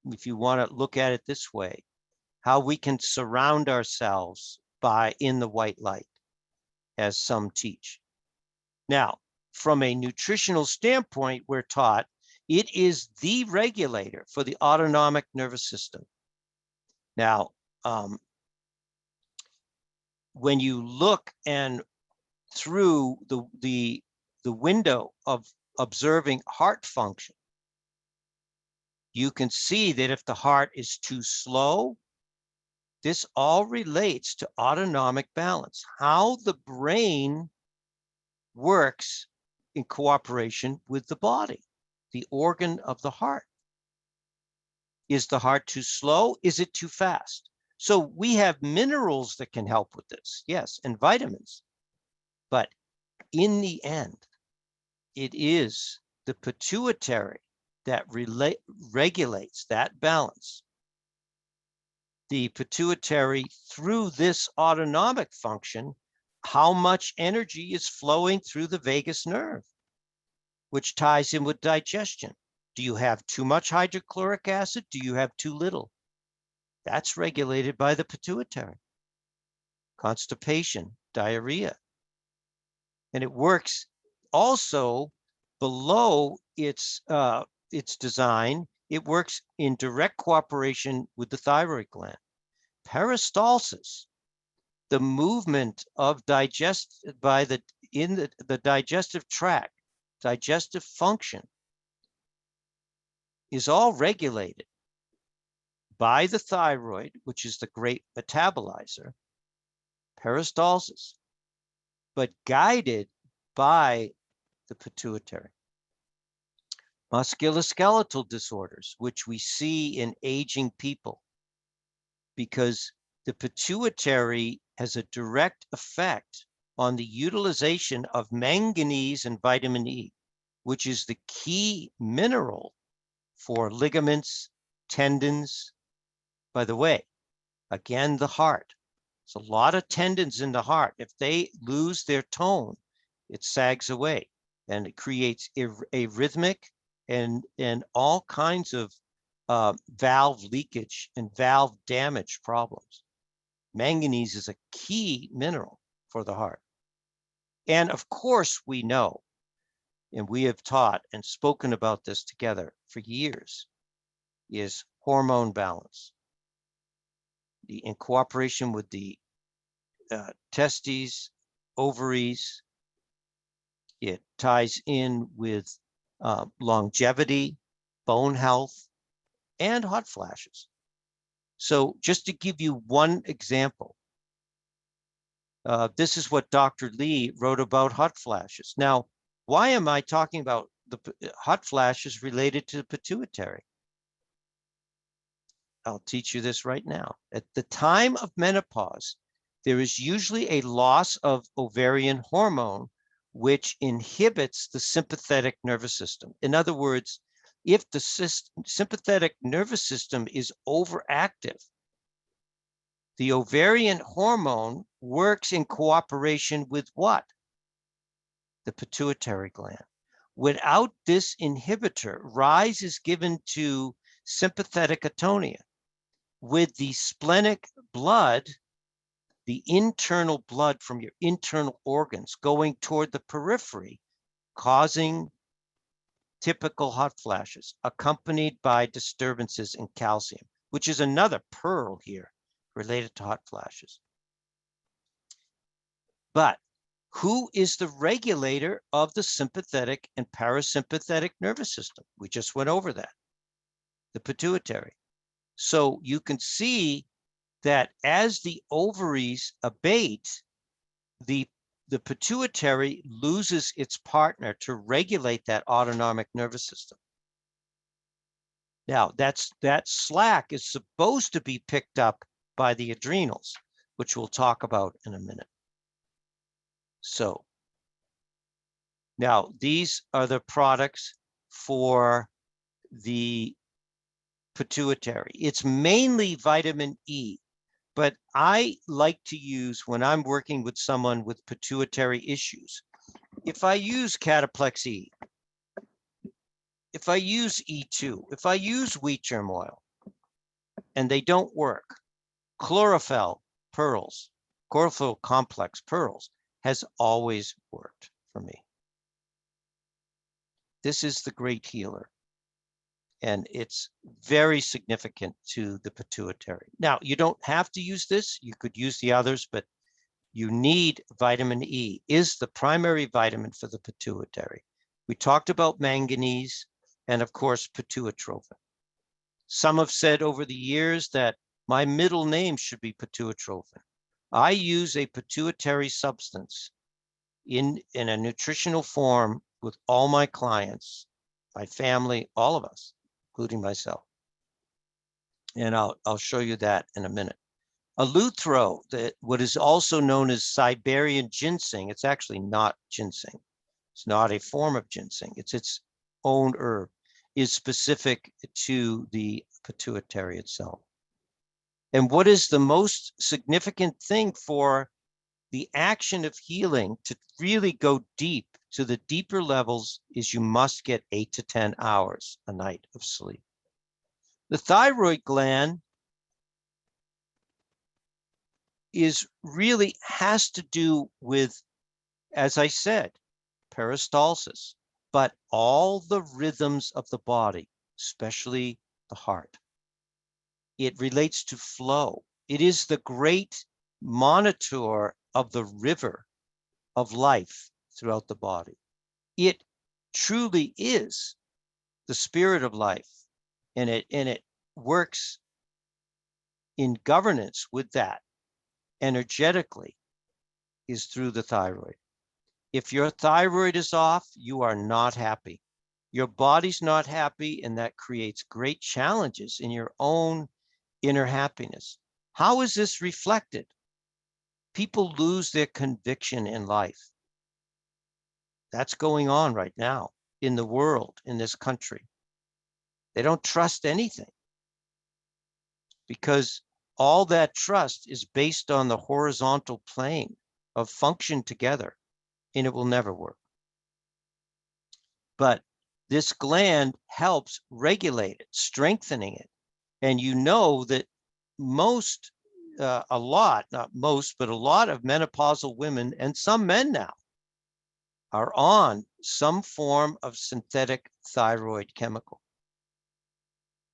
if you want to look at it this way, how we can surround ourselves in the white light, as some teach. Now, from a nutritional standpoint, we're taught it is the regulator for the autonomic nervous system. Now, when you look and through the window of observing heart function, you can see that if the heart is too slow, this all relates to autonomic balance, how the brain works in cooperation with the body, the organ of the heart. Is the heart too slow? Is it too fast? So we have minerals that can help with this, yes, and vitamins. But in the end, it is the pituitary that regulates that balance. The pituitary, through this autonomic function, how much energy is flowing through the vagus nerve, which ties in with digestion. Do you have too much hydrochloric acid? Do you have too little? That's regulated by the pituitary. Constipation, diarrhea. And it works also below its design. It works in direct cooperation with the thyroid gland. Peristalsis, the movement of in the digestive tract, digestive function, is all regulated by the thyroid, which is the great metabolizer, peristalsis, but guided by the pituitary. Musculoskeletal disorders, which we see in aging people, because the pituitary has a direct effect on the utilization of manganese and vitamin E, which is the key mineral for ligaments, tendons. By the way, again, the heart. There's a lot of tendons in the heart. If they lose their tone, it sags away, and it creates arrhythmic and all kinds of valve leakage and valve damage problems. Manganese is a key mineral for the heart. And of course, we know, and we have taught and spoken about this together for years, is hormone balance. In cooperation with the testes, ovaries, it ties in with longevity, bone health, and hot flashes. So just to give you one example, this is what Dr. Lee wrote about hot flashes. Now, why am I talking about the hot flashes related to the pituitary? I'll teach you this right now. At the time of menopause, there is usually a loss of ovarian hormone, which inhibits the sympathetic nervous system. In other words, if the sympathetic nervous system is overactive, the ovarian hormone works in cooperation with what? The pituitary gland. Without this inhibitor, rise is given to sympathetic atonia. With the splenic blood, the internal blood from your internal organs going toward the periphery, causing typical hot flashes, accompanied by disturbances in calcium, which is another pearl here related to hot flashes. But who is the regulator of the sympathetic and parasympathetic nervous system? We just went over that, the pituitary. So you can see that as the ovaries abate, the pituitary loses its partner to regulate that autonomic nervous system. Now, that slack is supposed to be picked up by the adrenals, which we'll talk about in a minute. So now these are the products for the pituitary. It's mainly vitamin E, but I like to use, when I'm working with someone with pituitary issues, if I use Cataplex E, if I use E2, if I use wheat germ oil, and they don't work, chlorophyll pearls, chlorophyll complex pearls has always worked for me. This is the great healer, and it's very significant to the pituitary. Now, you don't have to use this. You could use the others, but you need vitamin E, is the primary vitamin for the pituitary. We talked about manganese and, of course, pituitrophin. Some have said over the years that my middle name should be pituitrophin. I use a pituitary substance in a nutritional form with all my clients, my family, all of us, including myself. And I'll show you that in a minute. Eleuthero, what is also known as Siberian ginseng, it's actually not ginseng. It's not a form of ginseng. It's its own herb, is specific to the pituitary itself. And what is the most significant thing for the action of healing to really go deep to the deeper levels is you must get 8 to 10 hours a night of sleep. The thyroid gland has to do with, as I said, peristalsis, but all the rhythms of the body, especially the heart. It relates to flow. It is the great monitor of the river of life throughout the body. It truly is the spirit of life, and it works in governance with that energetically is through the thyroid. If your thyroid is off, you are not happy. Your body's not happy, and that creates great challenges in your own inner happiness. How is this reflected? People lose their conviction in life. That's going on right now in the world, in this country. They don't trust anything because all that trust is based on the horizontal plane of function together, and it will never work. But this gland helps regulate it, strengthening it. And you know that a lot of menopausal women and some men now are on some form of synthetic thyroid chemical,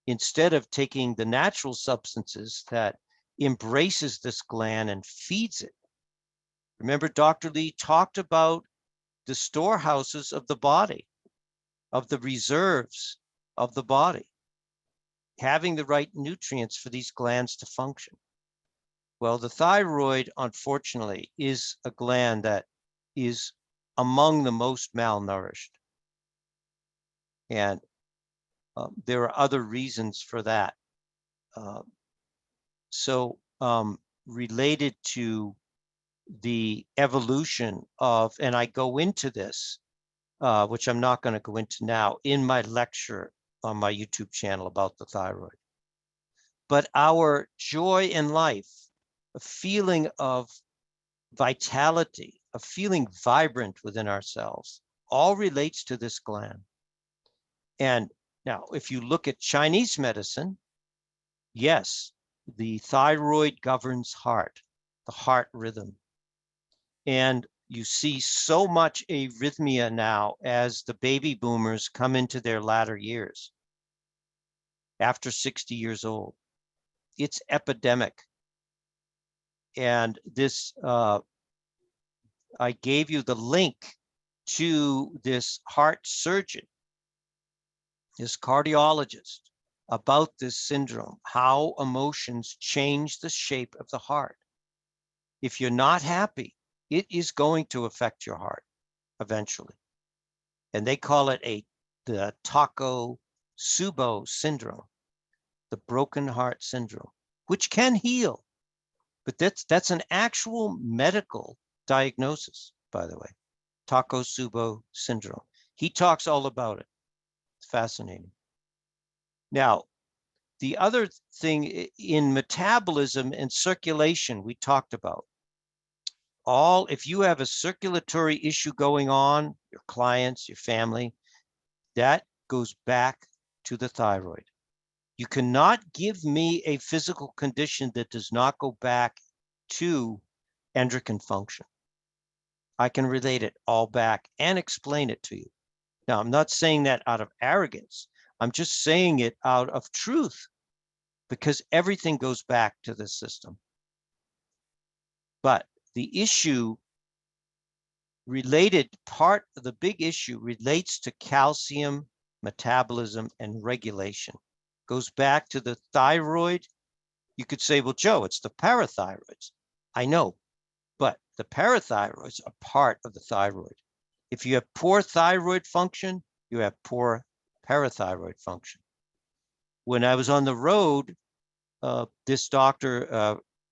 instead of taking the natural substances that embraces this gland and feeds it. Remember, Dr. Lee talked about the storehouses of the body, of the reserves of the body, having the right nutrients for these glands to function. Well, the thyroid, unfortunately, is a gland that is among the most malnourished. And there are other reasons for that. Related to the evolution of, and I go into this, which I'm not going to go into now, in my lecture on my YouTube channel about the thyroid. But our joy in life, a feeling of vitality, a feeling vibrant within ourselves, all relates to this gland. And now, if you look at Chinese medicine, yes, the thyroid governs the heart rhythm. And you see so much arrhythmia now as the baby boomers come into their latter years, after 60 years old. It's epidemic. And this, I gave you the link to this heart surgeon, this cardiologist, about this syndrome, how emotions change the shape of the heart. If you're not happy, it is going to affect your heart eventually. And they call it the Takotsubo syndrome, the broken heart syndrome, which can heal. But that's an actual medical diagnosis, by the way, Takotsubo syndrome. He talks all about it. It's fascinating. Now, the other thing in metabolism and circulation we talked about, if you have a circulatory issue going on, your clients, your family, that goes back to the thyroid. You cannot give me a physical condition that does not go back to endocrine function. I can relate it all back and explain it to you. Now, I'm not saying that out of arrogance. I'm just saying it out of truth, because everything goes back to this system. But the issue part of the big issue relates to calcium metabolism and regulation. Goes back to the thyroid. You could say, well, Joe, it's the parathyroids. I know, but the parathyroids are part of the thyroid. If you have poor thyroid function, you have poor parathyroid function. When I was on the road, this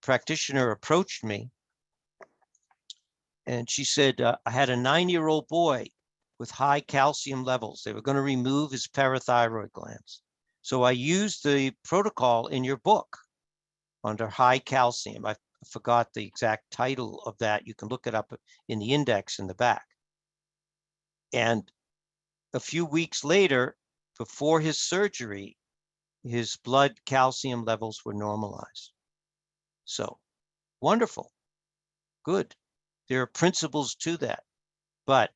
practitioner approached me, and she said, I had a 9-year-old boy with high calcium levels. They were going to remove his parathyroid glands. So I used the protocol in your book under high calcium. I forgot the exact title of that. You can look it up in the index in the back. And a few weeks later, before his surgery, his blood calcium levels were normalized. So wonderful, good. There are principles to that. But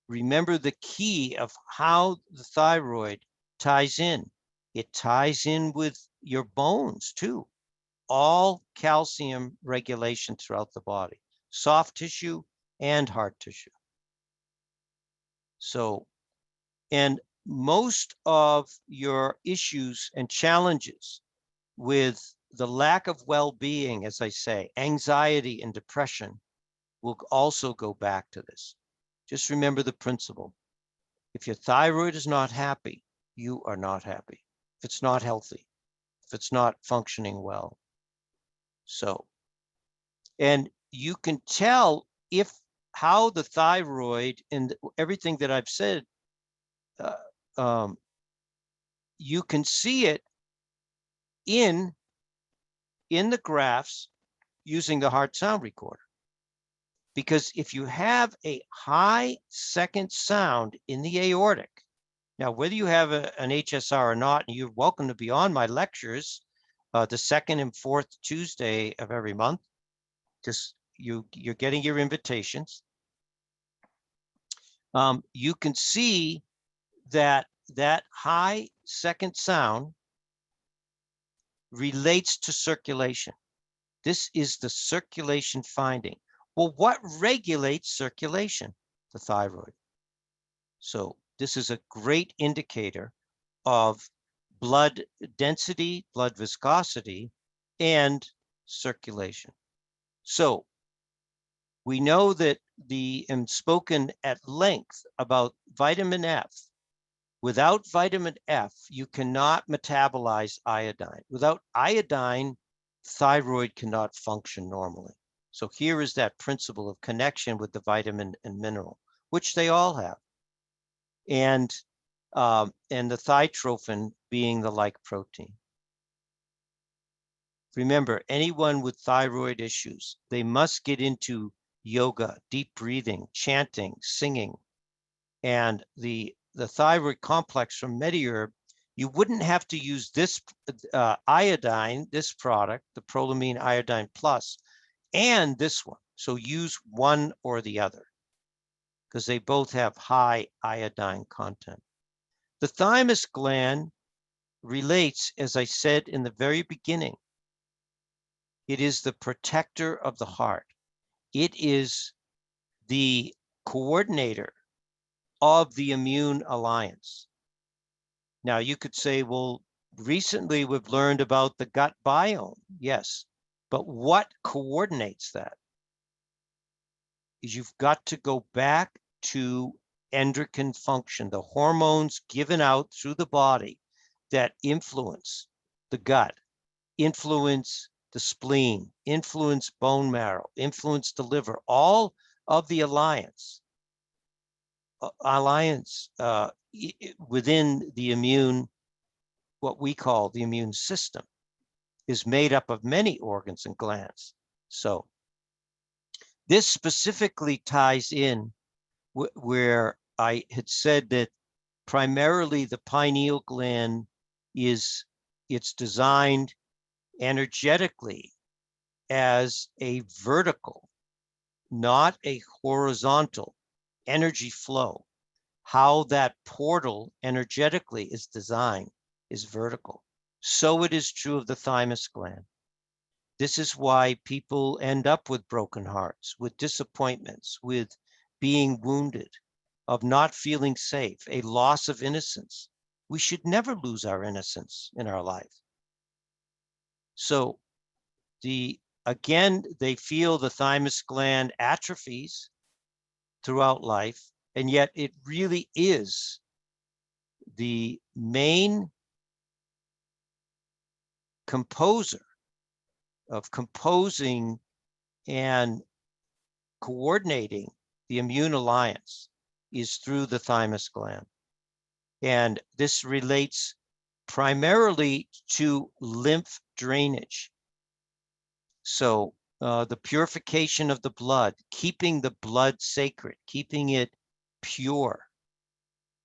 remember the key of how the thyroid ties in. It ties in with your bones too. All calcium regulation throughout the body, soft tissue and hard tissue. So, and most of your issues and challenges with the lack of well-being, as I say, anxiety and depression, will also go back to this. Just remember the principle. If your thyroid is not happy, you are not happy. If it's not healthy, if it's not functioning well. So, and you can tell how the thyroid and everything that I've said, you can see it in the graphs using the heart sound recorder. Because if you have a high second sound in the aortic, now whether you have an HSR or not, and you're welcome to be on my lectures, the second and fourth Tuesday of every month, just you're getting your invitations. You can see that high second sound relates to circulation. This is the circulation finding. Well, what regulates circulation? The thyroid. So this is a great indicator of blood density, blood viscosity, and circulation. So we know that and spoken at length about vitamin F, Without vitamin F, you cannot metabolize iodine. Without iodine, thyroid cannot function normally. So here is that principle of connection with the vitamin and mineral, which they all have. And the thiotrophine being the like protein. Remember, anyone with thyroid issues, they must get into yoga, deep breathing, chanting, singing. And the thyroid complex from MediHerb, you wouldn't have to use this iodine, this product, the Prolamine Iodine Plus, and this one. So use one or the other, because they both have high iodine content. The thymus gland relates, as I said in the very beginning, it is the protector of the heart. It is the coordinator of the immune alliance. Now you could say, well, recently we've learned about the gut biome. Yes, but what coordinates that? Is you've got to go back to endocrine function, the hormones given out through the body that influence the gut, influence the spleen, influence bone marrow, influence the liver, all of the alliance within the immune, what we call the immune system, is made up of many organs and glands. So this specifically ties in where I had said that primarily the pineal gland it's designed energetically as a vertical, not a horizontal energy flow. How that portal energetically is designed is vertical. So it is true of the thymus gland. This is why people end up with broken hearts, with disappointments, with being wounded, of not feeling safe, a loss of innocence. We should never lose our innocence in our life. So again, they feel the thymus gland atrophies throughout life, and yet it really is the main composer of composing and coordinating the immune alliance is through the thymus gland. And this relates primarily to lymph drainage. So the purification of the blood, keeping the blood sacred, keeping it pure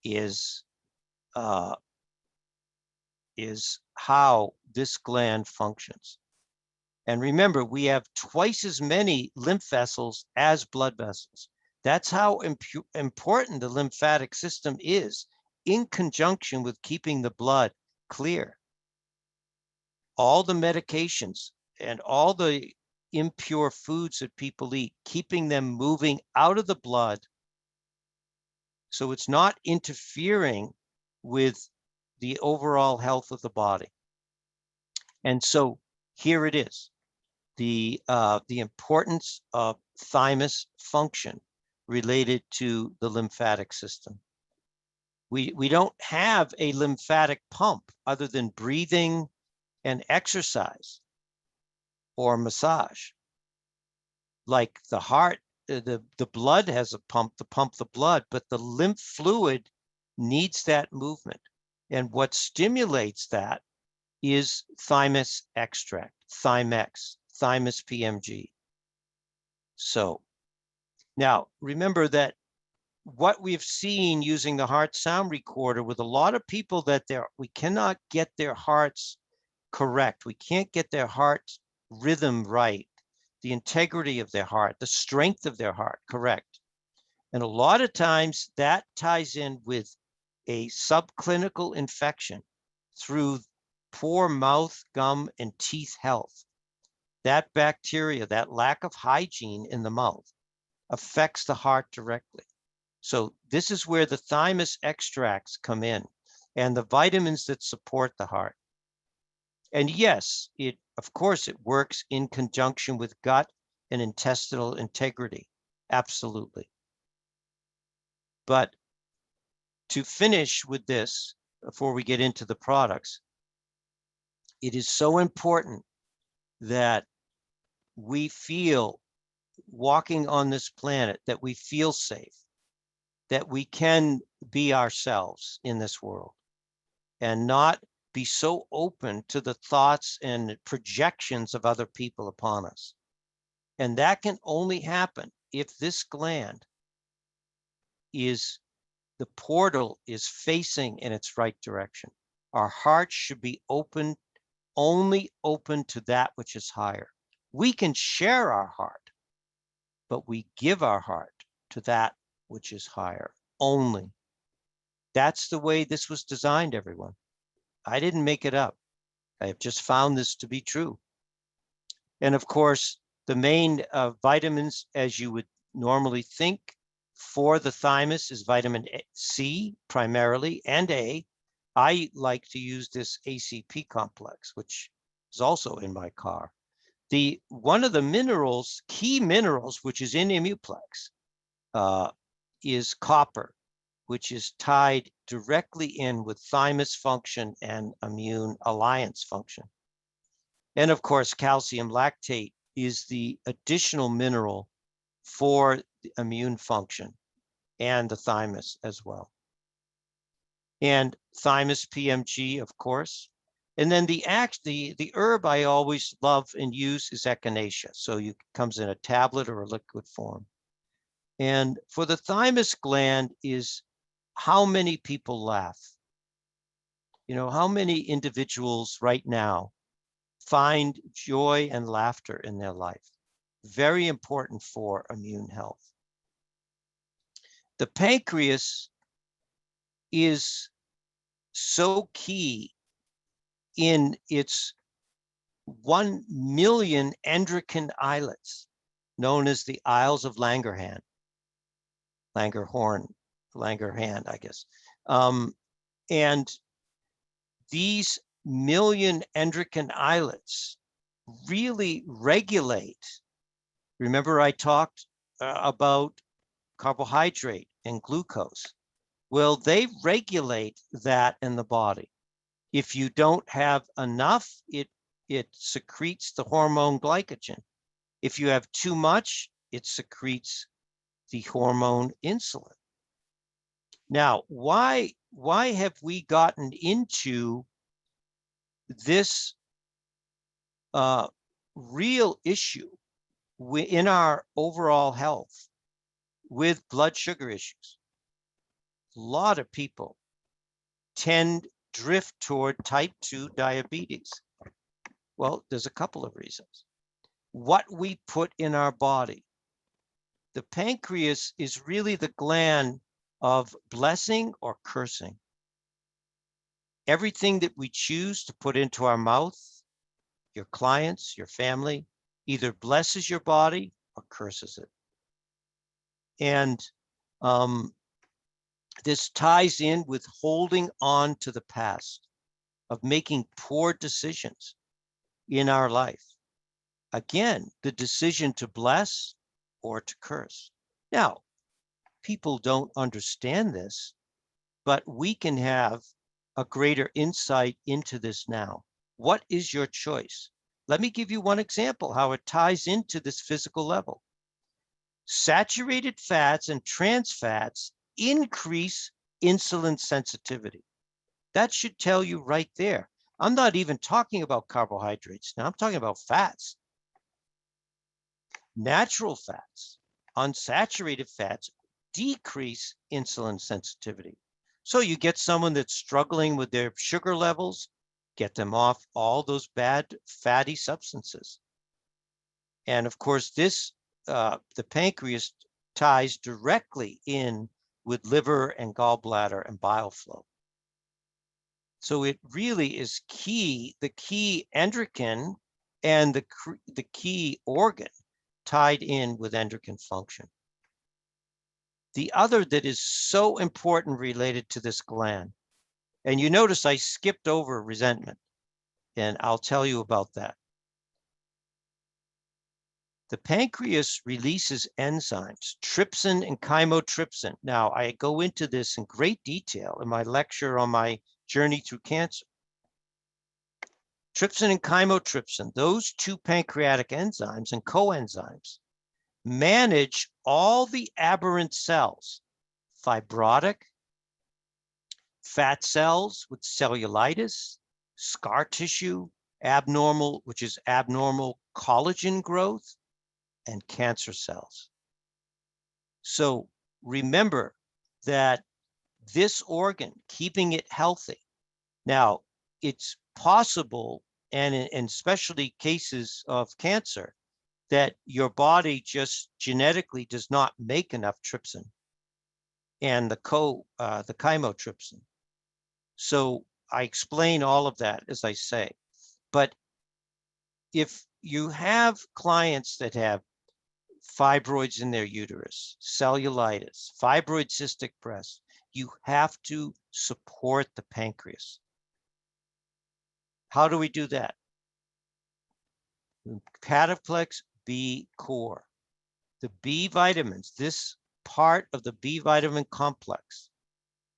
is how this gland functions. And remember, we have twice as many lymph vessels as blood vessels. That's how important the lymphatic system is in conjunction with keeping the blood clear. All the medications and all the impure foods that people eat, keeping them moving out of the blood so it's not interfering with the overall health of the body. And so here it is, the importance of thymus function related to the lymphatic system. We don't have a lymphatic pump other than breathing and exercise or massage. Like the heart, the blood has a pump to pump the blood, but the lymph fluid needs that movement. And what stimulates that is thymus extract, Thymex, Thymus PMG. So now remember that what we've seen using the heart sound recorder with a lot of people that we cannot get their hearts correct. We can't get their heart rhythm right, the integrity of their heart, the strength of their heart correct. And a lot of times that ties in with a subclinical infection through poor mouth, gum, and teeth health. That bacteria, that lack of hygiene in the mouth affects the heart directly. So this is where the thymus extracts come in and the vitamins that support the heart. And yes, of course, it works in conjunction with gut and intestinal integrity. Absolutely. But to finish with this, before we get into the products, it is so important that we feel, walking on this planet, that we feel safe, that we can be ourselves in this world and not be so open to the thoughts and projections of other people upon us. And that can only happen if this gland is, the portal is facing in its right direction. Our heart should be open, only open to that which is higher. We can share our heart, but we give our heart to that which is higher only. That's the way this was designed, everyone. I didn't make it up. I have just found this to be true. And of course, the main vitamins, as you would normally think, for the thymus is vitamin C primarily, and A. I like to use this ACP complex, which is also in my car. One of the minerals, key minerals, which is in Immuplex, is copper, which is tied directly in with thymus function and immune alliance function. And of course, calcium lactate is the additional mineral for the immune function and the thymus as well. And thymus PMG, of course. And then the herb I always love and use is echinacea. So it comes in a tablet or a liquid form. And for the thymus gland is how many people laugh. You know, how many individuals right now find joy and laughter in their life? Very important for immune health. The pancreas is so key in its 1 million endocrine islets, known as the Isles of Langerhans, Langerhans, I guess. And these million endocrine islets really regulate. Remember I talked about carbohydrate and glucose. Well, they regulate that in the body. If you don't have enough, it secretes the hormone glycogen. If you have too much, it secretes the hormone insulin. Now, why have we gotten into this real issue in our overall health with blood sugar issues? A lot of people drift toward type 2 diabetes. Well, there's a couple of reasons. What we put in our body. The pancreas is really the gland of blessing or cursing. Everything that we choose to put into our mouth, your clients, your family, either blesses your body or curses it. And this ties in with holding on to the past, of making poor decisions in our life. Again, the decision to bless or to curse. Now, people don't understand this, but we can have a greater insight into this now. What is your choice? Let me give you one example how it ties into this physical level. Saturated fats and trans fats increase insulin sensitivity. That should tell you right there. I'm not even talking about carbohydrates now. I'm talking about fats. Natural fats, unsaturated fats, decrease insulin sensitivity. So you get someone that's struggling with their sugar levels, get them off all those bad fatty substances. And of course, this the pancreas ties directly in with liver and gallbladder and bile flow. So it really is key, the key endocrine and the key organ tied in with endocrine function. The other that is so important related to this gland, and you notice I skipped over resentment, and I'll tell you about that. The pancreas releases enzymes, trypsin and chymotrypsin. Now, I go into this in great detail in my lecture on my journey through cancer. Trypsin and chymotrypsin, those two pancreatic enzymes and coenzymes, manage all the aberrant cells, fibrotic, fat cells with cellulitis, scar tissue, abnormal, which is abnormal collagen growth, and cancer cells. So remember that this organ, keeping it healthy. Now, it's possible, and in especially cases of cancer, that your body just genetically does not make enough trypsin and the chymotrypsin. So I explain all of that as I say. But if you have clients that have fibroids in their uterus, cellulitis, fibroid cystic breast, you have to support the pancreas. How do we do that? Cataplex B core. The B vitamins, this part of the B vitamin complex.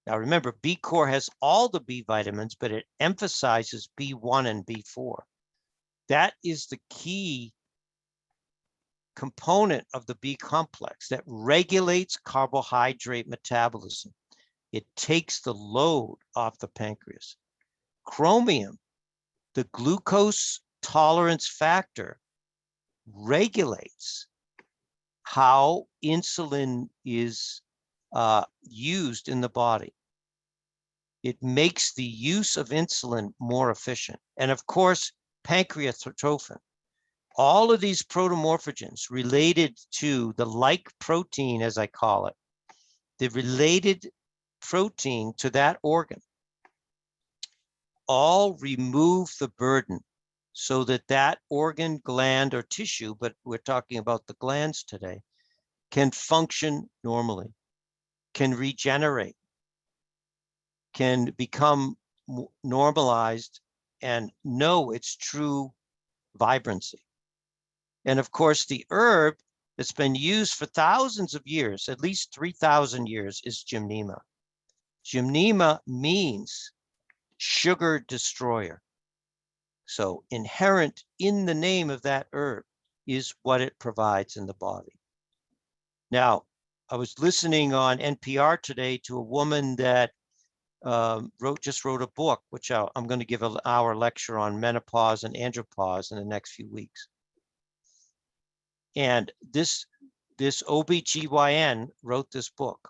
Now remember, B core has all the B vitamins, but it emphasizes B1 and B4. That is the key component of the B complex that regulates carbohydrate metabolism. It takes the load off the pancreas. Chromium, the glucose tolerance factor, regulates how insulin is used in the body. It makes the use of insulin more efficient. And of course, pancreatrophin. All of these protomorphogens related to the like protein, as I call it, the related protein to that organ, all remove the burden so that that organ, gland, or tissue, but we're talking about the glands today, can function normally, can regenerate, can become normalized and know its true vibrancy. And of course, the herb that's been used for thousands of years, at least 3,000 years, is Gymnema. Gymnema means sugar destroyer. So inherent in the name of that herb is what it provides in the body. Now, I was listening on NPR today to a woman that just wrote a book, which I'm going to give an hour lecture on menopause and andropause in the next few weeks. And this OBGYN wrote this book.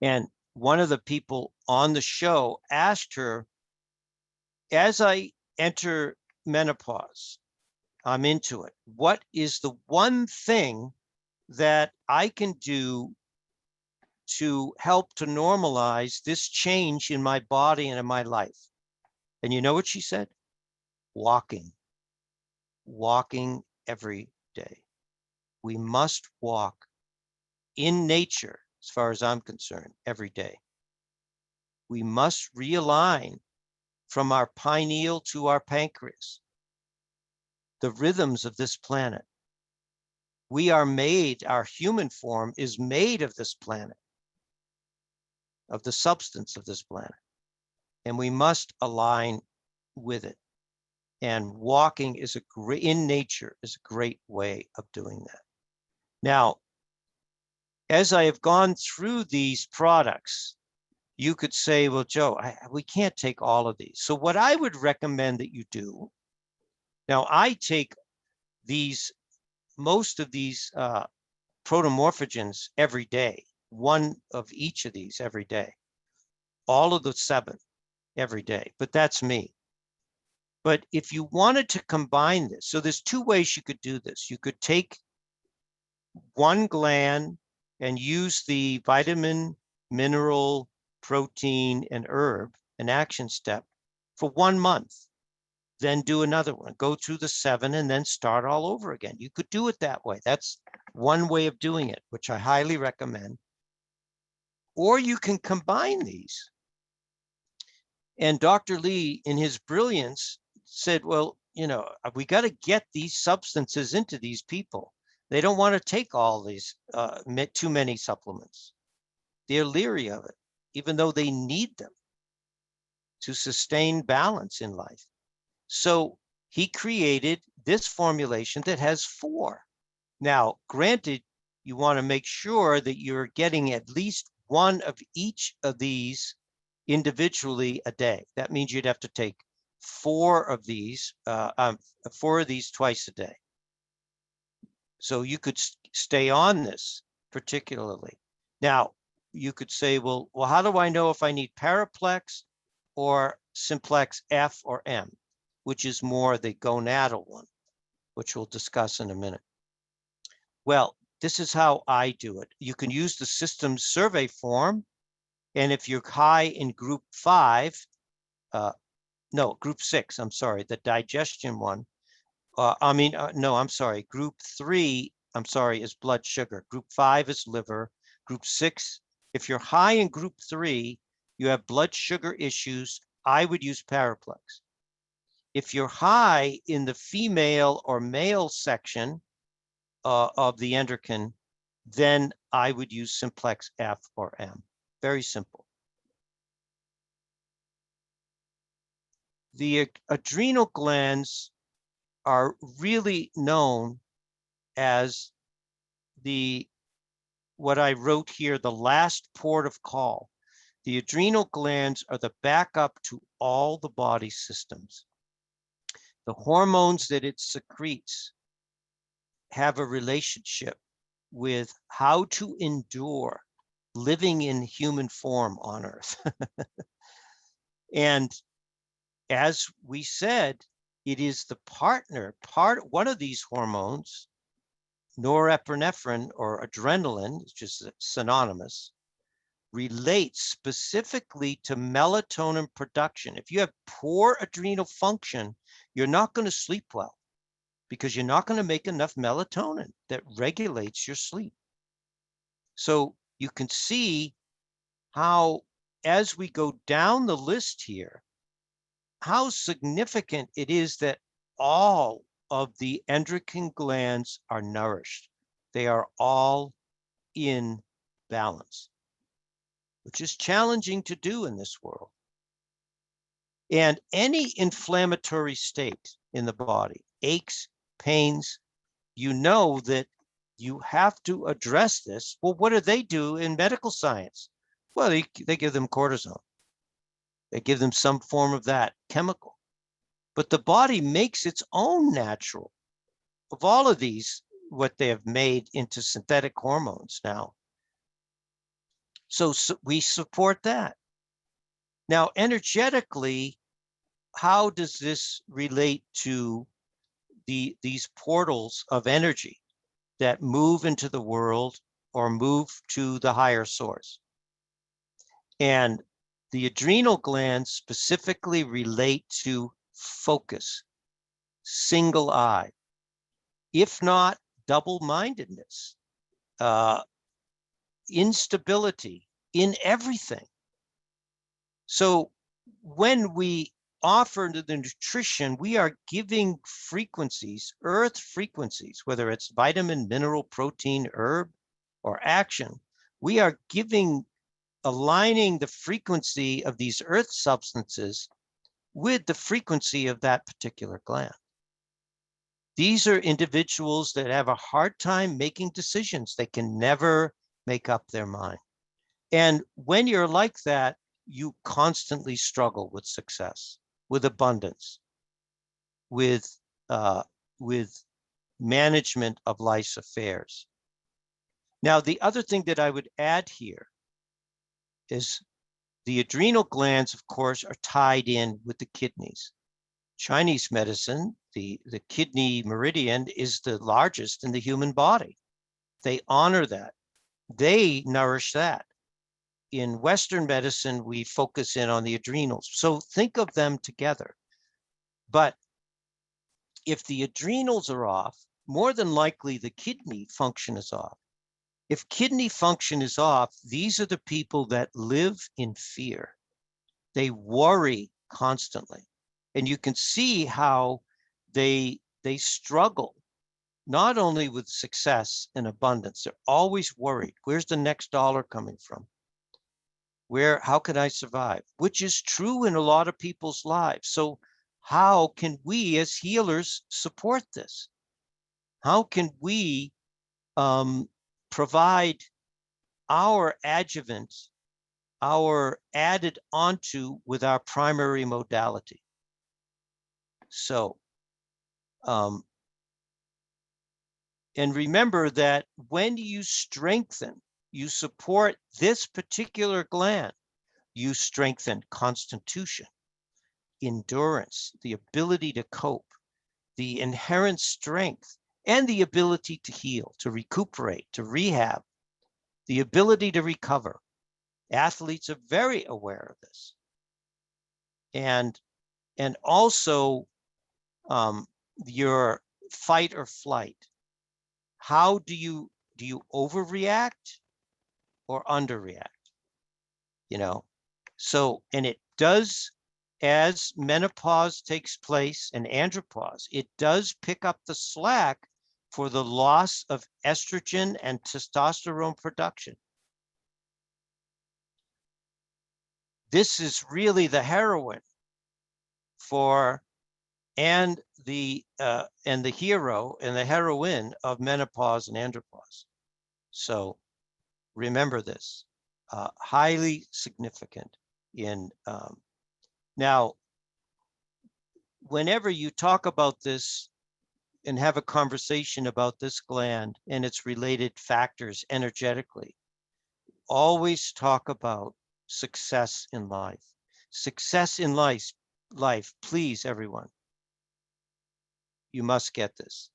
And one of the people on the show asked her, as I enter menopause, I'm into it. What is the one thing that I can do to help to normalize this change in my body and in my life? And you know what she said? Walking. Walking every day. We must walk in nature, as far as I'm concerned, every day. We must realign from our pineal to our pancreas, the rhythms of this planet. We are made, our human form is made of this planet, of the substance of this planet, and we must align with it. And walking is in nature is a great way of doing that. Now, as I have gone through these products, you could say, well, Joe, we can't take all of these. So what I would recommend that you do, now I take most of these protomorphogens every day, one of each of these every day, all of the 7 every day, but that's me. But if you wanted to combine this, so there's 2 ways you could do this. You could take one gland and use the vitamin, mineral, protein, and herb, an action step, for 1 month. Then do another one, go through the 7 and then start all over again. You could do it that way. That's one way of doing it, which I highly recommend. Or you can combine these. And Dr. Lee, in his brilliance, said, well, we got to get these substances into these people. They don't want to take all these too many supplements. They're leery of it, even though they need them to sustain balance in life. So he created this formulation that has 4. Now, granted, you want to make sure that you're getting at least one of each of these individually a day. That means you'd have to take 4 of these twice a day. So you could stay on this particularly. Now, you could say, well, how do I know if I need Paraplex or Simplex F or M, which is more the gonadal one, which we'll discuss in a minute. Well, this is how I do it. You can use the systems survey form. And if you're high in group 5, group 6, I'm sorry, the digestion one. Group 3, is blood sugar. Group 5 is liver. Group 6, if you're high in group 3, you have blood sugar issues, I would use Paraplex. If you're high in the female or male section of the endocrine, then I would use Simplex F or M. Very simple. The adrenal glands are really known as what I wrote here, the last port of call. The adrenal glands are the backup to all the body systems. The hormones that it secretes have a relationship with how to endure living in human form on Earth. And as we said, it is the one of these hormones, norepinephrine or adrenaline, which is synonymous, relates specifically to melatonin production. If you have poor adrenal function, you're not going to sleep well because you're not going to make enough melatonin that regulates your sleep. So you can see how, as we go down the list here, how significant it is that all of the endocrine glands are nourished. They are all in balance, which is challenging to do in this world. And any inflammatory state in the body, aches, pains, you know that you have to address this. Well, what do they do in medical science? Well, they give them cortisone. They give them some form of that chemical. But the body makes its own natural of all of these, what they have made into synthetic hormones now. So we support that. Now, energetically, how does this relate to these portals of energy that move into the world or move to the higher source? And the adrenal glands specifically relate to focus, single eye, if not double-mindedness, instability in everything. So when we offer the nutrition, we are giving frequencies, earth frequencies, whether it's vitamin, mineral, protein, herb, or action. We are aligning the frequency of these earth substances with the frequency of that particular gland. These are individuals that have a hard time making decisions. They can never make up their mind. And when you're like that, you constantly struggle with success, with abundance, with management of life's affairs. Now, the other thing that I would add here is the adrenal glands, of course, are tied in with the kidneys. Chinese medicine, the kidney meridian is the largest in the human body. They honor that. They nourish that. In Western medicine, we focus in on the adrenals. So think of them together. But if the adrenals are off, more than likely the kidney function is off. If kidney function is off, these are the people that live in fear. They worry constantly. And you can see how they struggle not only with success and abundance, they're always worried. Where's the next dollar coming from? How can I survive? Which is true in a lot of people's lives. So how can we as healers support this? How can we provide our adjuvant, our added onto with our primary modality? So, and remember that when you strengthen, you support this particular gland, you strengthen constitution, endurance, the ability to cope, the inherent strength, and the ability to heal, to recuperate, to rehab, the ability to recover. Athletes are very aware of this. And also your fight or flight. How do you overreact or underreact? You know, so, and it does, as menopause takes place and andropause, it does pick up the slack for the loss of estrogen and testosterone production. This is really the heroine for and the hero and the heroine of menopause and andropause. So remember this, highly significant in now, whenever you talk about this and have a conversation about this gland and its related factors energetically, always talk about success in life. Success in life, please, everyone, you must get this,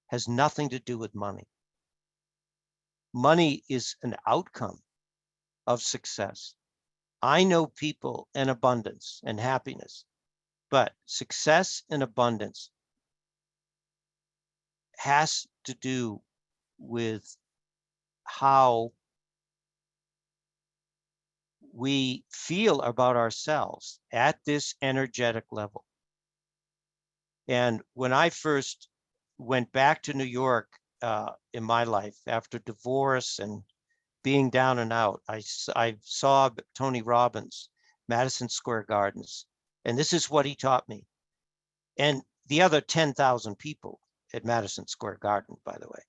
has nothing to do with money. Money is an outcome of success. I know people in abundance and happiness, but success and abundance has to do with how we feel about ourselves at this energetic level. And when I first went back to New York in my life after divorce and being down and out, I saw Tony Robbins, Madison Square Gardens, and this is what he taught me. And the other 10,000 people at Madison Square Garden, by the way.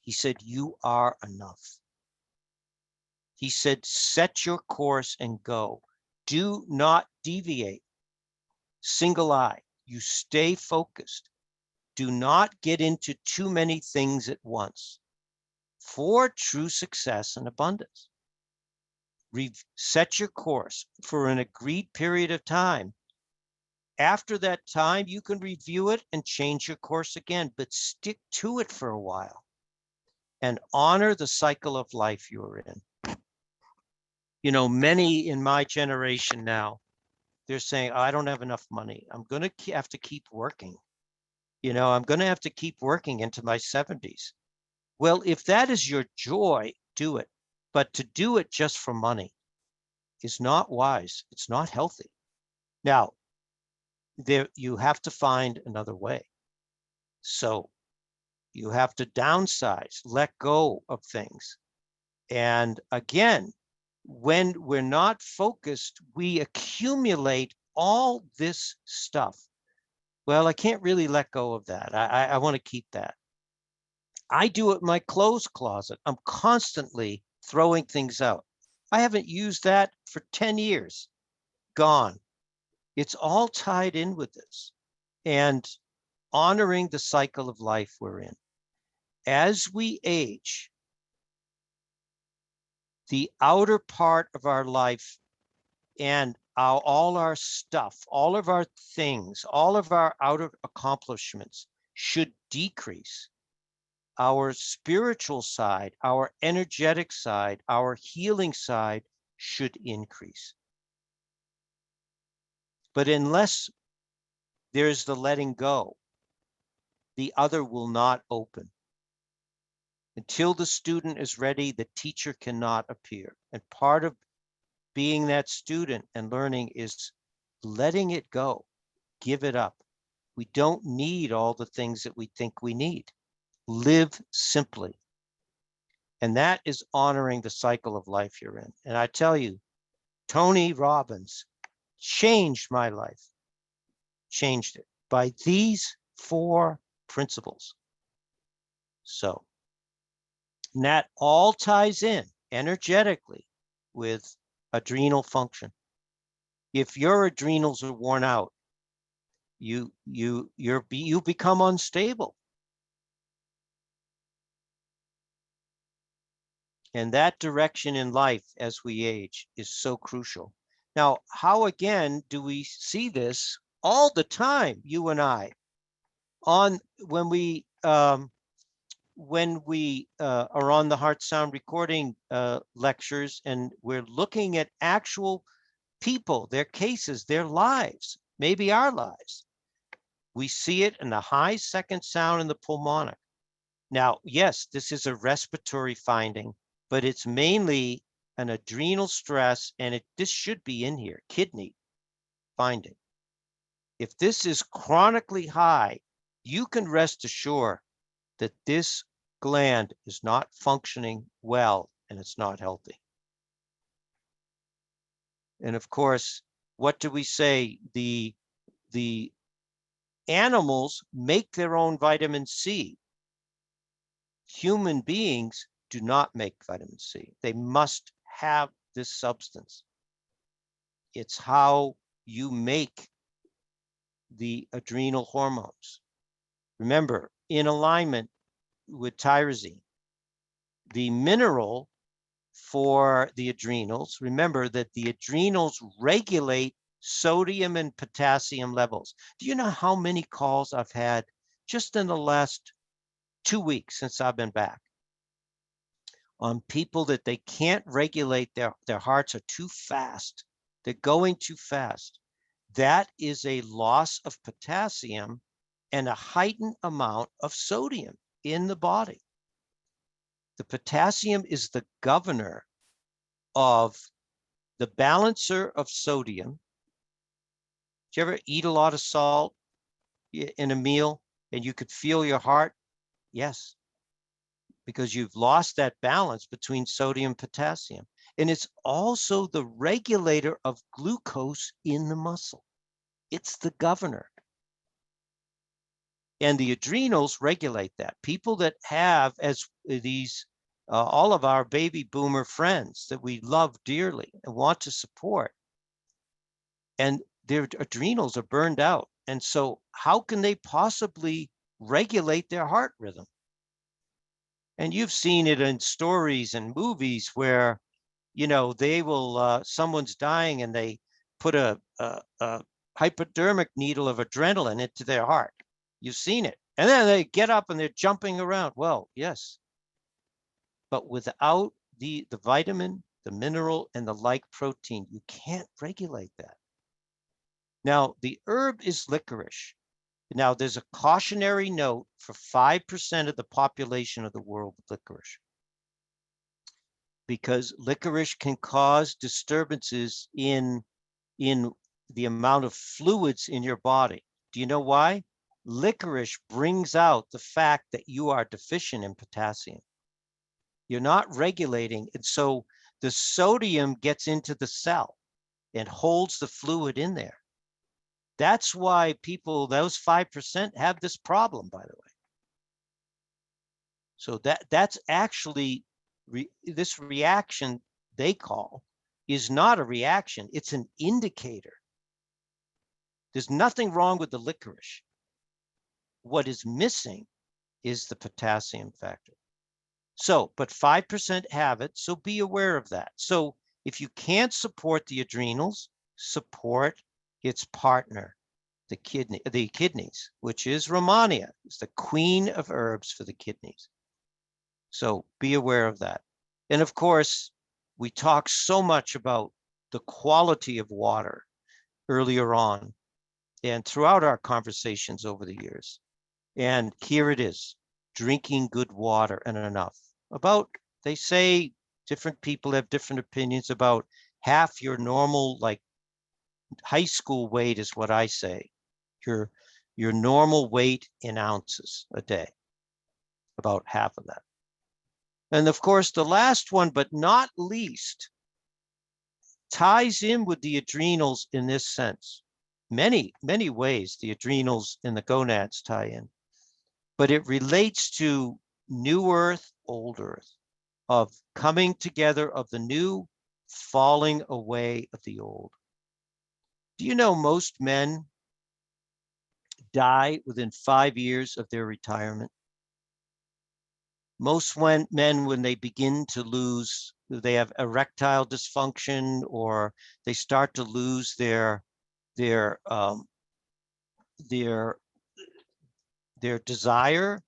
He said, you are enough. He said, set your course and go. Do not deviate. Single eye. You stay focused. Do not get into too many things at once for true success and abundance. Set your course for an agreed period of time. After that time, you can review it and change your course again, but stick to it for a while and honor the cycle of life you're in. You know, many in my generation now, they're saying, I don't have enough money. I'm going to have to keep working. You know, I'm going to have to keep working into my 70s. Well, if that is your joy, do it. But to do it just for money is not wise. It's not healthy. Now, you have to find another way. So you have to downsize, let go of things. And again, when we're not focused, we accumulate all this stuff. Well, I can't really let go of that. I want to keep that. I do it in my clothes closet. I'm constantly throwing things out. I haven't used that for 10 years. Gone. It's all tied in with this and honoring the cycle of life we're in. As we age, the outer part of our life and all our stuff, all of our things, all of our outer accomplishments should decrease. Our spiritual side, our energetic side, our healing side should increase. But unless there's the letting go, the other will not open. Until the student is ready, the teacher cannot appear. And part of being that student and learning is letting it go, give it up, We don't need all the things that we think we need. Live simply. And that is honoring the cycle of life you're in. And I tell you, Tony Robbins changed my life, changed it by these 4 principles. So, and that all ties in energetically with adrenal function. If your adrenals are worn out, you become unstable. And that direction in life as we age is so crucial. Now, how again do we see this all the time, you and I, on when we are on the Heart Sound recording lectures, and we're looking at actual people, their cases, their lives, maybe our lives. We see it in the high second sound and the pulmonic. Now, yes, this is a respiratory finding, but it's mainly an adrenal stress, and this should be in here, kidney finding. If this is chronically high, you can rest assured that this gland is not functioning well and it's not healthy. And of course, what do we say? The animals make their own vitamin C. Human beings do not make vitamin C. They must have this substance. It's how you make the adrenal hormones. Remember, in alignment with tyrosine, the mineral for the adrenals, remember that the adrenals regulate sodium and potassium levels. Do you know how many calls I've had just in the last 2 weeks since I've been back on people that they can't regulate, their hearts are too fast. They're going too fast. That is a loss of potassium and a heightened amount of sodium in the body. The potassium is the governor of the balancer of sodium. Do you ever eat a lot of salt in a meal and you could feel your heart? Yes, because you've lost that balance between sodium and potassium. And it's also the regulator of glucose in the muscle. It's the governor. And the adrenals regulate that. People that have, as these, all of our baby boomer friends that we love dearly and want to support, and their adrenals are burned out. And so how can they possibly regulate their heart rhythm? And you've seen it in stories and movies where, you know, they will, someone's dying and they put a hypodermic needle of adrenaline into their heart. You've seen it. And then they get up and they're jumping around. Well, yes. But without the vitamin, the mineral, and the like protein, you can't regulate that. Now, the herb is licorice. Now, there's a cautionary note for 5% of the population of the world with licorice, because licorice can cause disturbances in the amount of fluids in your body. Do you know why? Licorice brings out the fact that you are deficient in potassium. You're not regulating, and so the sodium gets into the cell and holds the fluid in there. That's why people, those 5% have this problem, by the way. So that's actually, this reaction they call is not a reaction, it's an indicator. There's nothing wrong with the licorice. What is missing is the potassium factor. So, but 5% have it, so be aware of that. So if you can't support the adrenals, support its partner, the kidneys, which is Romania. It's the queen of herbs for the kidneys. So be aware of that. And of course, we talk so much about the quality of water earlier on and throughout our conversations over the years. And here it is, drinking good water and enough. About, they say different people have different opinions, about half your normal, like high school weight is what I say. your normal weight in ounces a day, about half of that. And of course, the last one, but not least, ties in with the adrenals in this sense. Many ways the adrenals and the gonads tie in, but it relates to new earth, old earth, of coming together of the new, falling away of the old. Do you know most men die within 5 years of their retirement? Most men, when they begin to lose, they have erectile dysfunction, or they start to lose their desire,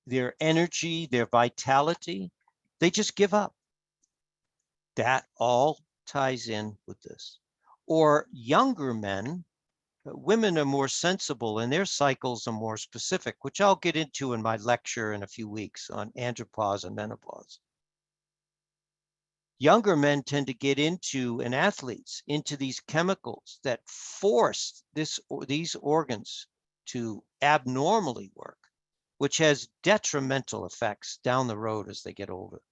their energy, their vitality, they just give up. That all ties in with this. Or younger men, women are more sensible and their cycles are more specific, which I'll get into in my lecture in a few weeks on andropause and menopause. Younger men tend to get into, and athletes, into these chemicals that force these organs to abnormally work, which has detrimental effects down the road as they get older.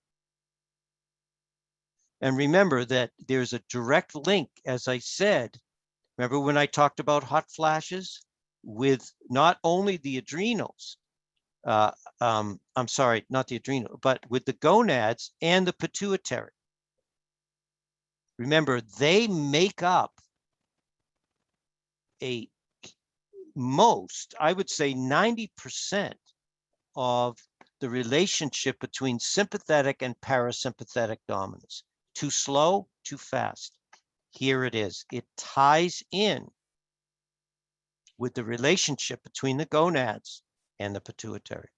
And remember that there's a direct link, as I said, remember when I talked about hot flashes, with not only the adrenals, I'm sorry, not the adrenal, but with the gonads and the pituitary. Remember, they make up I would say 90% of the relationship between sympathetic and parasympathetic dominance. Too slow, too fast. Here it is. It ties in with the relationship between the gonads and the pituitary.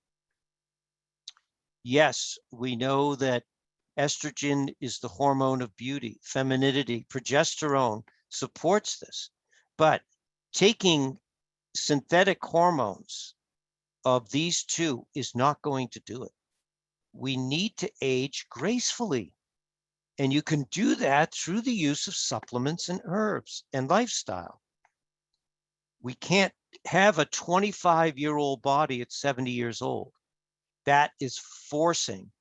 Yes, we know that estrogen is the hormone of beauty, femininity, progesterone supports this, but taking synthetic hormones of these two is not going to do it. We need to age gracefully. And you can do that through the use of supplements and herbs and lifestyle. We can't have a 25-year-old body at 70 years old. That is forcing.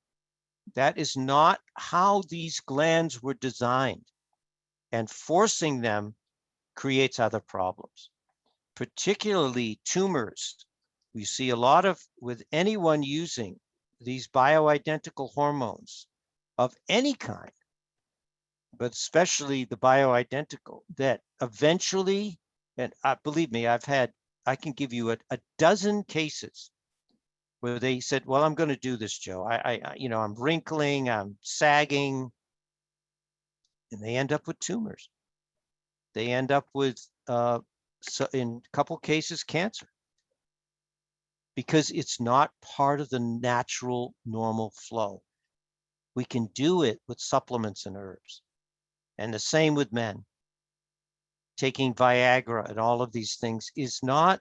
That is not how these glands were designed. And forcing them creates other problems, particularly tumors. We see a lot of, with anyone using these bioidentical hormones of any kind, but especially the bioidentical, that eventually, and believe me, I can give you a dozen cases where they said, well, I'm going to do this, Joe. I'm wrinkling, I'm sagging, and they end up with tumors. They end up with, in a couple cases, cancer, because it's not part of the natural, normal flow. We can do it with supplements and herbs. And the same with men. Taking Viagra and all of these things is not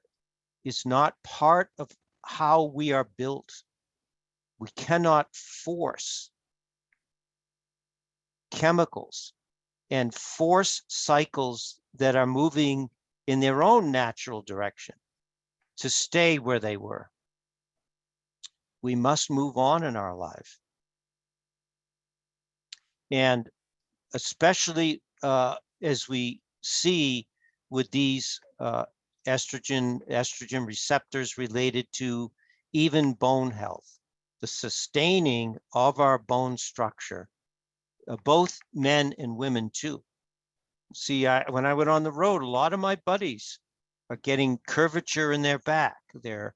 part of how we are built. We cannot force chemicals and force cycles that are moving in their own natural direction to stay where they were. We must move on in our life. And especially as we see with these estrogen receptors related to even bone health, the sustaining of our bone structure, both men and women too. See, when I went on the road, a lot of my buddies are getting curvature in their back, their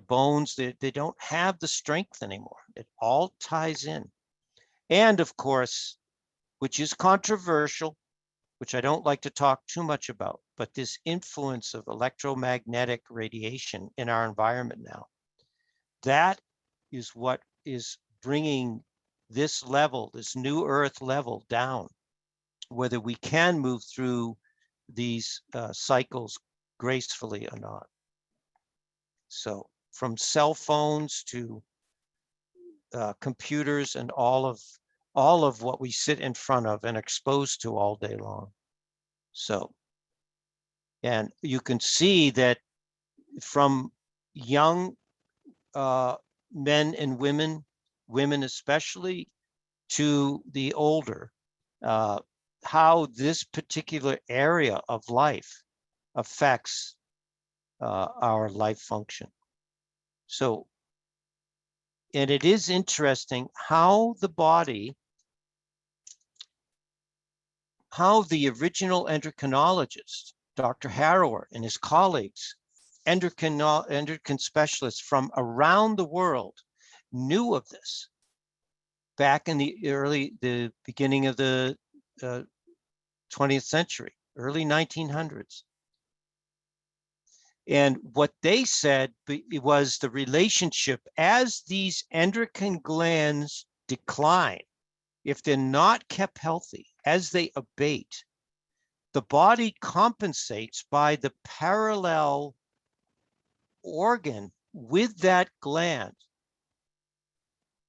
bones, they don't have the strength anymore. It all ties in. And of course, which is controversial, which I don't like to talk too much about, but this influence of electromagnetic radiation in our environment now, that is what is bringing this level, this new earth level down, whether we can move through these cycles gracefully or not. So from cell phones to computers and all of what we sit in front of and exposed to all day long. So And you can see that from young men and women especially, to the older, how this particular area of life affects our life function. So, and it is interesting how the body, how the original endocrinologist, Dr. Harrower and his colleagues, endocrine specialists from around the world knew of this back in the beginning of the 20th century, early 1900s. And what they said was the relationship as these endocrine glands decline, if they're not kept healthy, as they abate, the body compensates by the parallel organ with that gland,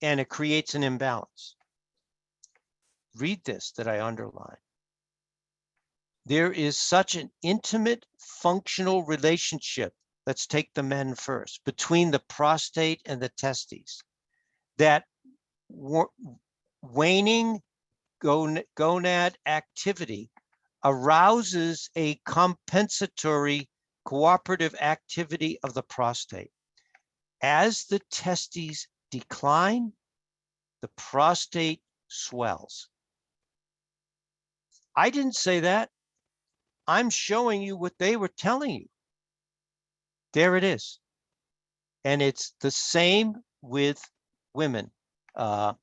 and it creates an imbalance. Read this that I underline. There is such an intimate functional relationship, let's take the men first, between the prostate and the testes, that waning gonad activity arouses a compensatory cooperative activity of the prostate. As the testes decline, the prostate swells. I didn't say that. I'm showing you what they were telling you. There it is. And it's the same with women. The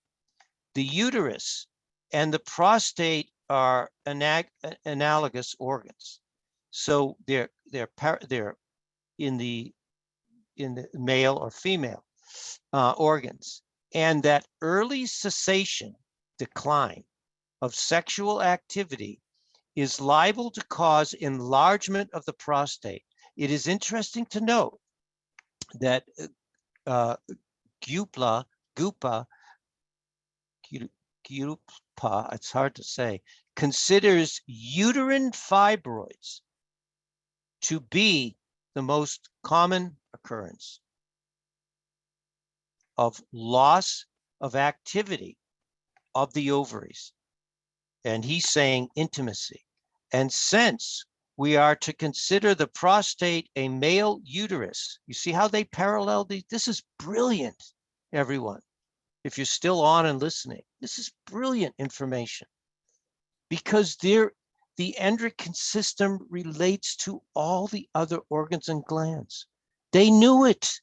uterus and the prostate are analogous organs. So they're in the male or female organs. And that early cessation, decline of sexual activity is liable to cause enlargement of the prostate. It is interesting to note that Gupa, it's hard to say, considers uterine fibroids to be the most common occurrence of loss of activity of the ovaries. And he's saying intimacy. And since we are to consider the prostate a male uterus, you see how they parallel these? This is brilliant, everyone. If you're still on and listening, this is brilliant information, because the endocrine system relates to all the other organs and glands. They knew it.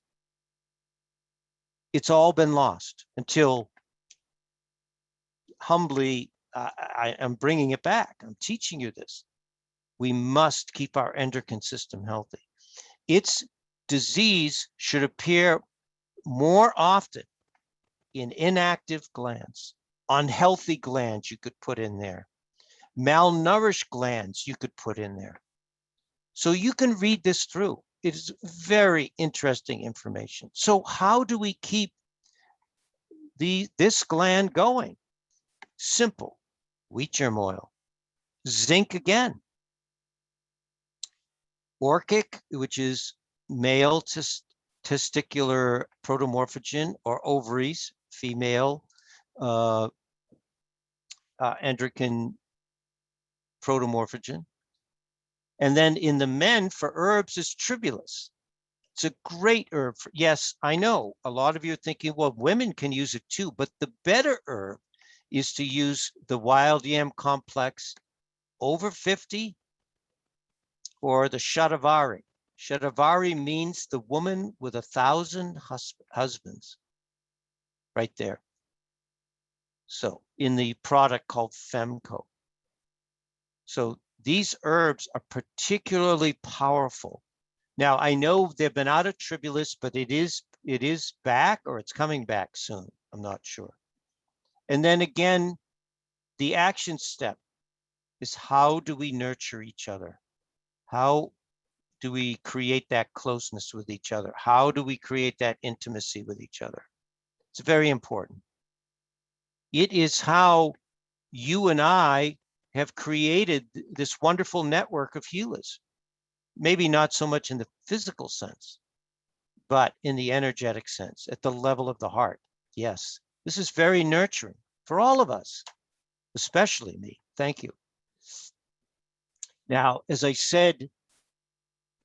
It's all been lost until humbly, I am bringing it back. I'm teaching you this. We must keep our endocrine system healthy. Its disease should appear more often in inactive glands, unhealthy glands you could put in there, malnourished glands you could put in there. So you can read this through. It is very interesting information. So how do we keep this gland going? Simple. Wheat germ oil. Zinc again. Orchic, which is male testicular protomorphogen, or ovaries, female endocrine protomorphogen. And then in the men, for herbs, is tribulus. It's a great herb. Yes, I know a lot of you are thinking, well, women can use it too, but the better herb is to use the wild yam complex over 50 or the shatavari. Shatavari means the woman with 1,000 husbands, right there. So in the product called Femco. So these herbs are particularly powerful. Now, I know they've been out of tribulus, but it is back, or it's coming back soon. I'm not sure. And then again, the action step is, how do we nurture each other? How do we create that closeness with each other? How do we create that intimacy with each other? It's very important. It is how you and I have created this wonderful network of healers. maybe not so much in the physical sense, but in the energetic sense, at the level of the heart. Yes, this is very nurturing for all of us, especially me. Thank you. Now, as I said,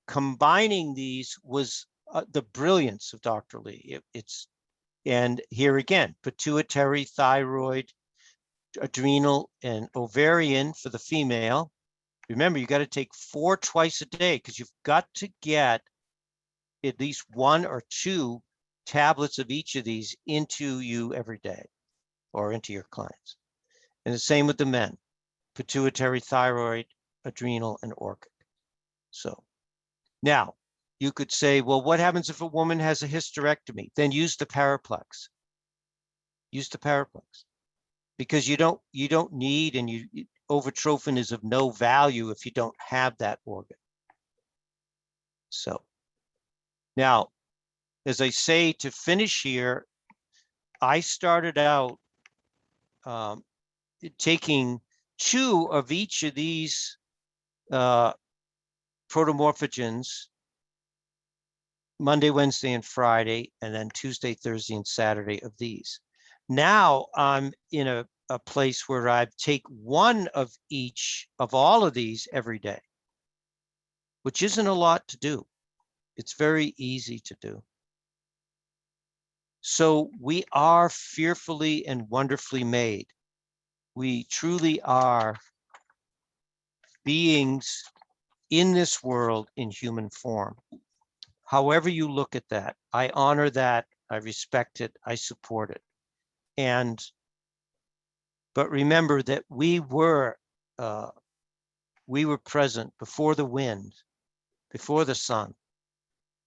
combining these was the brilliance of Dr. Lee. And here again, pituitary, thyroid, adrenal, and ovarian for the female. Remember, you got to take 4 twice a day because you've got to get at least 1 or 2 tablets of each of these into you every day or into your clients. And the same with the men, pituitary, thyroid, adrenal, and orchic. So now you could say, well, what happens if a woman has a hysterectomy? Then use the paraplex. Use the paraplex. Because you don't need, and overtrophin is of no value if you don't have that organ. So now, as I say, to finish here, I started out taking 2 of each of these protomorphogens Monday, Wednesday, and Friday, and then Tuesday, Thursday, and Saturday of these. Now I'm in a place where I take 1 of each of all of these every day, which isn't a lot to do. It's very easy to do. So we are fearfully and wonderfully made. We truly are beings in this world in human form. However you look at that, I honor that, I respect it, I support it. But remember that we were present before the wind, before the sun.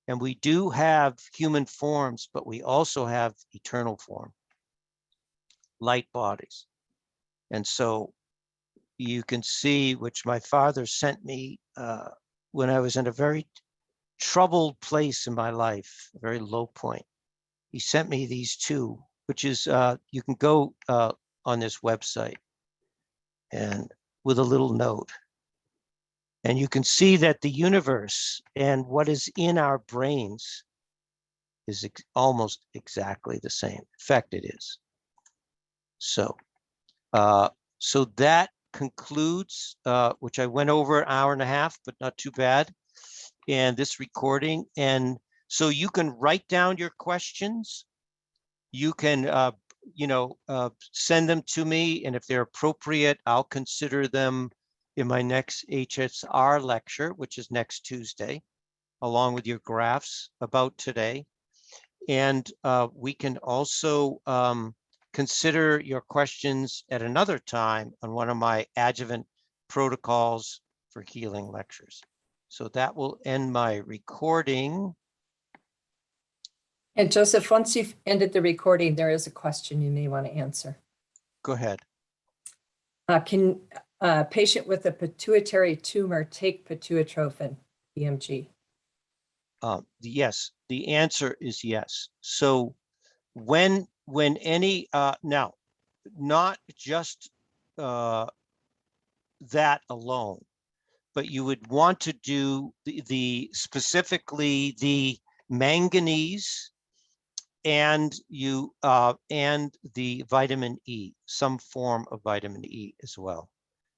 And we do have human forms, but we also have eternal form, light bodies. And so you can see, which my father sent me when I was in a very troubled place in my life, a very low point. He sent me these 2, which is, you can go on this website and with a little note. And you can see that the universe and what is in our brains is almost exactly the same. In fact, it is. So, so that concludes, which I went over an hour and a half, but not too bad, and this recording. And so you can write down your questions. You can, send them to me, and if they're appropriate, I'll consider them in my next HSR lecture, which is next Tuesday, along with your graphs about today. And we can also consider your questions at another time on one of my adjuvant protocols for healing lectures. So that will end my recording. And Joseph, once you've ended the recording, there is a question you may want to answer. Go ahead. Can a patient with a pituitary tumor take pituitrophin, PMG? Yes, the answer is yes. So when any, now, not just that alone, but you would want to do specifically the manganese and the vitamin E, some form of vitamin E as well,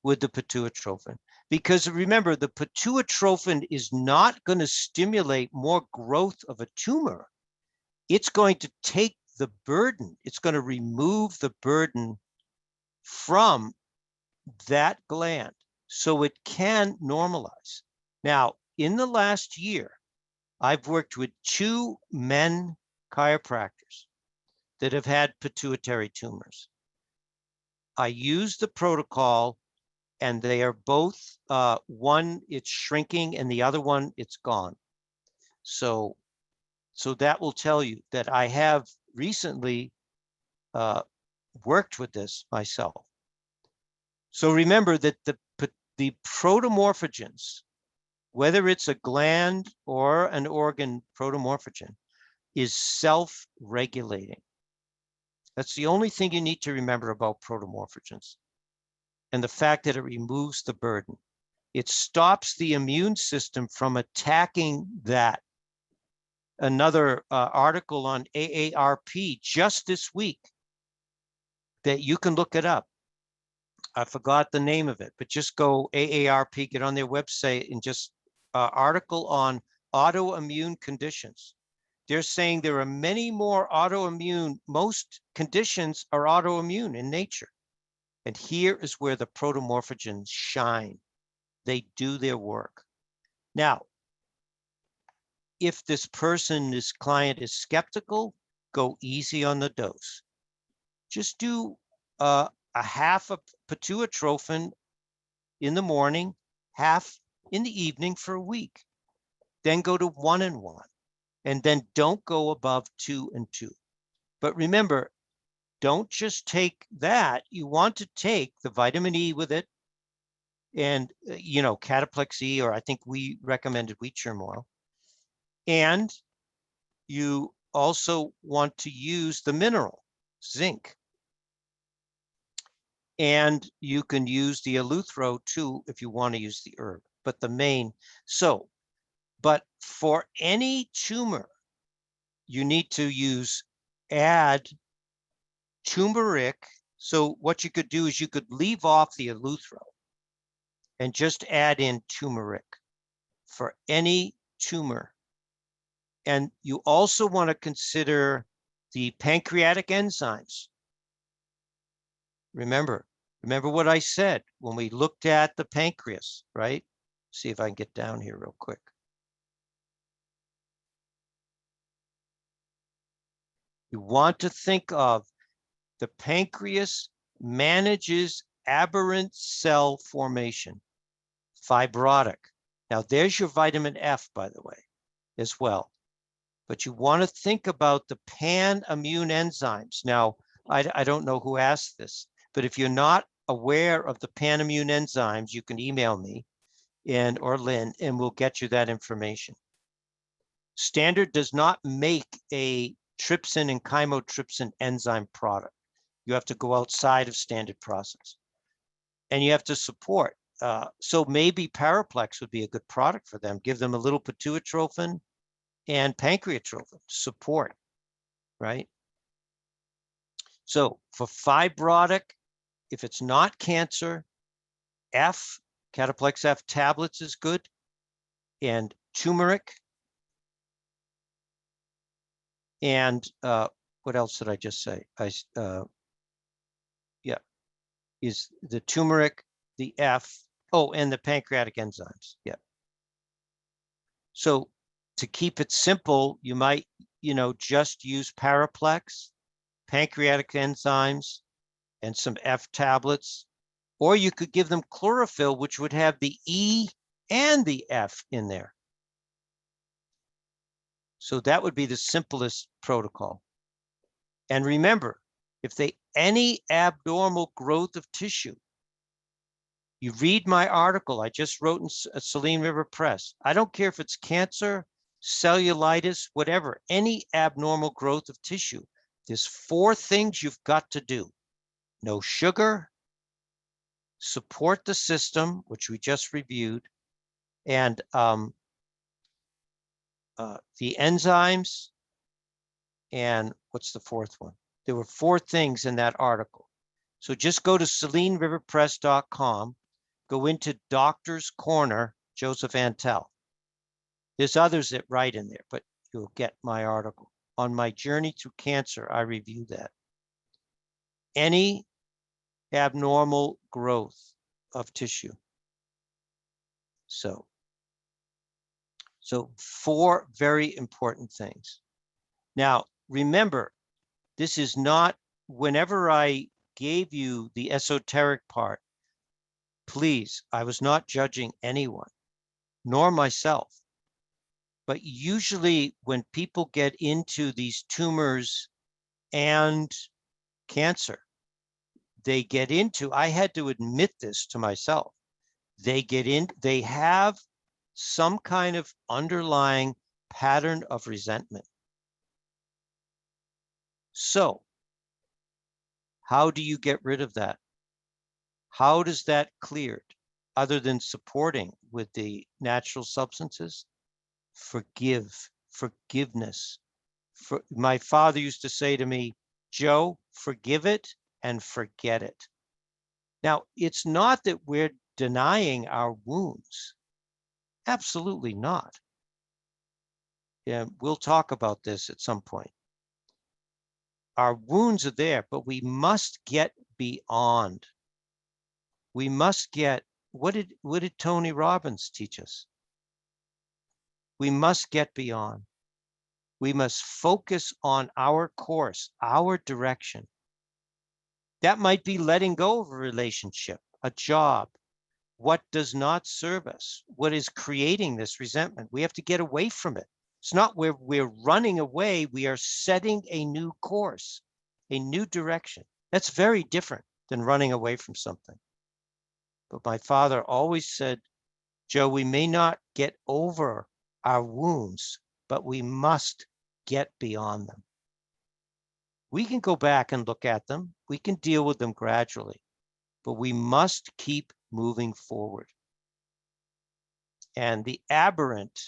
with the pituitrophin. Because remember, the pituitrophin is not going to stimulate more growth of a tumor. It's going to take the burden. It's going to remove the burden from that gland so it can normalize. Now, in the last year, I've worked with 2 men chiropractors that have had pituitary tumors. I use the protocol, and they are both, one, it's shrinking, and the other one, it's gone. So that will tell you that I have recently worked with this myself. So remember that the protomorphogens, whether it's a gland or an organ protomorphogen, is self-regulating. That's the only thing you need to remember about protomorphogens, and the fact that it removes the burden. It stops the immune system from attacking that. Another article on AARP just this week that you can look it up. I forgot the name of it, but just go AARP, get on their website and just article on autoimmune conditions. They're saying there are many more autoimmune, most conditions are autoimmune in nature. And here is where the protomorphogens shine. They do their work. Now, if this person, this client is skeptical, go easy on the dose. Just do a half of pituitrophin in the morning, half in the evening for a week. Then go to 1 and 1. And then don't go above 2 and 2. But remember, don't just take that. You want to take the vitamin E with it and, Cataplex E, or I think we recommended wheat germ oil. And you also want to use the mineral, zinc. And you can use the eleuthero too if you want to use the herb, but the main. So, but for any tumor, you need to add turmeric. So what you could do is you could leave off the eleuthero and just add in turmeric for any tumor. And you also want to consider the pancreatic enzymes. Remember what I said when we looked at the pancreas, right? See if I can get down here real quick. You want to think of the pancreas manages aberrant cell formation, fibrotic. Now there's your vitamin F, by the way, as well. But you want to think about the pan-immune enzymes. Now, I don't know who asked this, but if you're not aware of the pan-immune enzymes, you can email me or Lynn, and we'll get you that information. Standard does not make a trypsin and chymotrypsin enzyme product. You have to go outside of standard process. And you have to support. So maybe Paraplex would be a good product for them. Give them a little pituitrophin and pancreatrophin support, right? So for fibrotic, if it's not cancer, Cataplex F tablets is good, and turmeric. And what else did I just say? Is the turmeric, the F, and the pancreatic enzymes. Yeah. So to keep it simple, you might, just use Paraplex, pancreatic enzymes, and some F tablets, or you could give them chlorophyll, which would have the E and the F in there. So that would be the simplest protocol. And remember, if any abnormal growth of tissue, you read my article I just wrote in Saline River Press. I don't care if it's cancer, cellulitis, whatever, any abnormal growth of tissue. There's 4 things you've got to do. No sugar, support the system, which we just reviewed, and the enzymes, and what's the 4th one? There were 4 things in that article. So just go to salineriverpress.com, go into Doctor's Corner, Joseph Antel. There's others that write in there, but you'll get my article. On my journey through cancer, I review that. Any abnormal growth of tissue. So 4 very important things. Now, remember, this is not, whenever I gave you the esoteric part, please, I was not judging anyone, nor myself. But usually when people get into these tumors and cancer, I had to admit this to myself. They have some kind of underlying pattern of resentment. So how do you get rid of that? How does that cleared? other than supporting with the natural substances? Forgiveness. My father used to say to me, Joe, forgive it and forget it. Now, it's not that we're denying our wounds. Absolutely not. Yeah, we'll talk about this at some point. Our wounds are there, but we must get beyond. We must get, what did Tony Robbins teach us? We must get beyond. We must focus on our course, our direction. That might be letting go of a relationship, a job, what does not serve us, what is creating this resentment. We have to get away from it. It's not where we're running away. We are setting a new course, a new direction. That's very different than running away from something. But my father always said, Joe, we may not get over our wounds, but we must get beyond them. We can go back and look at them. We can deal with them gradually, but we must keep moving forward. And the aberrant,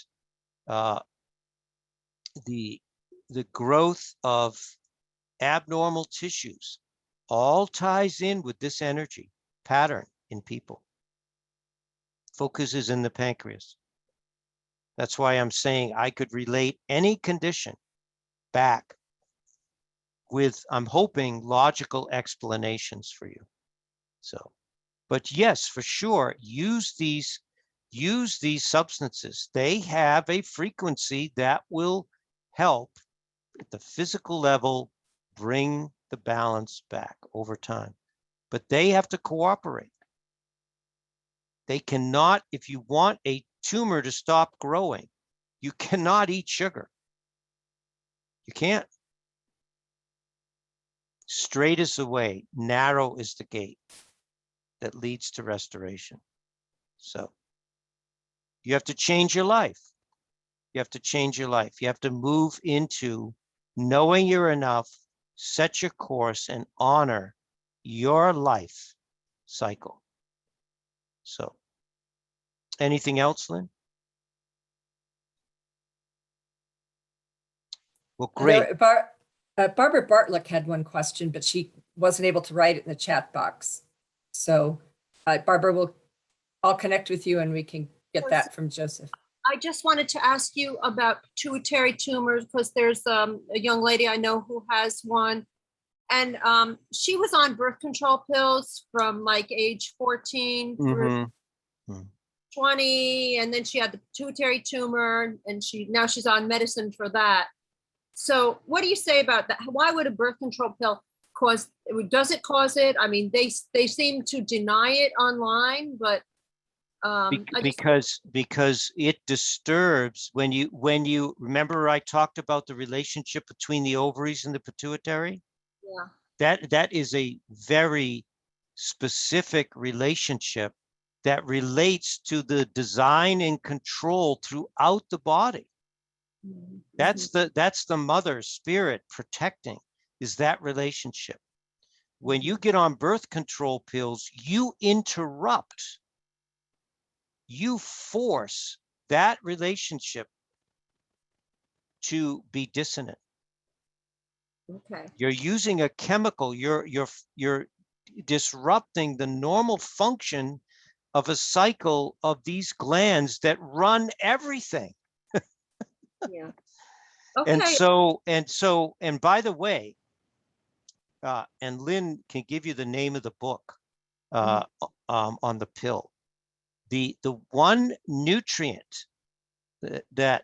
the growth of abnormal tissues all ties in with this energy pattern in people. Focuses in the pancreas. That's why I'm saying I could relate any condition back with, I'm hoping, logical explanations for you. So, but yes, for sure, use these substances. They have a frequency that will help at the physical level bring the balance back over time. But they have to cooperate. They cannot, if you want a tumor to stop growing, you cannot eat sugar. You can't. Straight is the way, narrow is the gate that leads to restoration. So you have to change your life. You have to change your life. You have to move into knowing you're enough, set your course, and honor your life cycle. So anything else, Lynn? Well, great. Barbara Bartlick had one question, but she wasn't able to write it in the chat box. So Barbara, I'll connect with you and we can get that from Joseph. I just wanted to ask you about pituitary tumors, because there's a young lady I know who has one. And she was on birth control pills from like age 14 through 20. And then she had the pituitary tumor and now she's on medicine for that. So what do you say about that? Why would a birth control pill does it cause it? I mean, they seem to deny it online, but because it disturbs when you remember I talked about the relationship between the ovaries and the pituitary. Yeah. That is a very specific relationship that relates to the design and control throughout the body. Mm-hmm. That's the mother spirit protecting, is that relationship. When you get on birth control pills, you interrupt, you force that relationship to be dissonant. Okay. You're using a chemical, you're disrupting the normal function of a cycle of these glands that run everything. Yeah. Okay. And by the way, and Lynn can give you the name of the book on the pill. The one nutrient that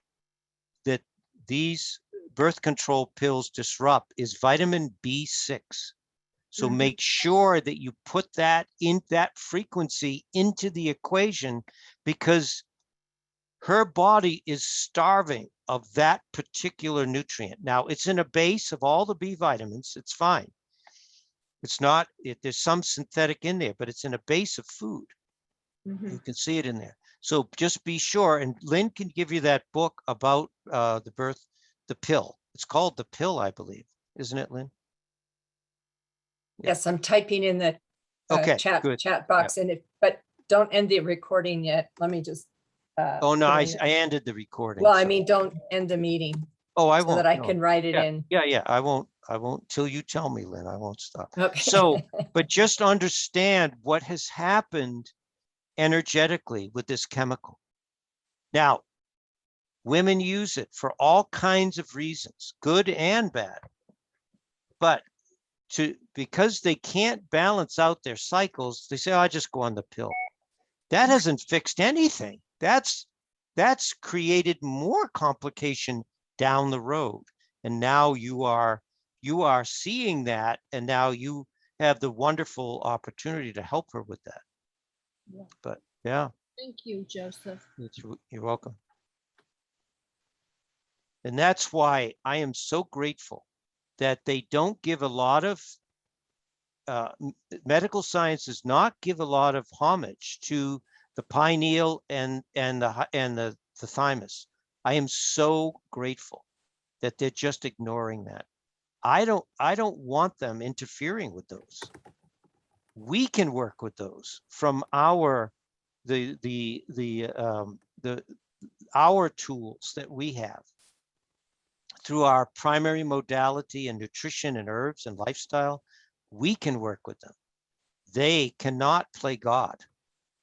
these birth control pills disrupt is vitamin B6. So make sure that you put that frequency into the equation, because her body is starving of that particular nutrient. Now, it's in a base of all the B vitamins. It's fine. It's not, there's some synthetic in there, but it's in a base of food. You can see it in there. So just be sure. And Lynn can give you that book about the pill. It's called The Pill, I believe. Isn't it, Lynn? Yeah. Yes, I'm typing in the chat box. Yeah. But don't end the recording yet. Let me just. Oh, no, put I in- ended the recording. Well, I so- mean, don't end the meeting Oh, I so won't. that I no. can write it Yeah, in. Yeah, I won't till you tell me, Lynn, I won't stop. Okay. So, but just understand what has happened energetically with this chemical. Now, women use it for all kinds of reasons, good and bad. But because they can't balance out their cycles, they say, oh, I just go on the pill. That hasn't fixed anything. That's created more complication down the road. And now you are seeing that, and now you have the wonderful opportunity to help her with that. Yeah. But yeah, Thank you, Joseph. you're welcome. And that's why I am so grateful that they don't give a lot of medical science does not give a lot of homage to the pineal and the thymus. I am so grateful that they're just ignoring that. I don't want them interfering with those. We can work with those from our our tools that we have through our primary modality and nutrition and herbs and lifestyle. We can work with them. They cannot play God,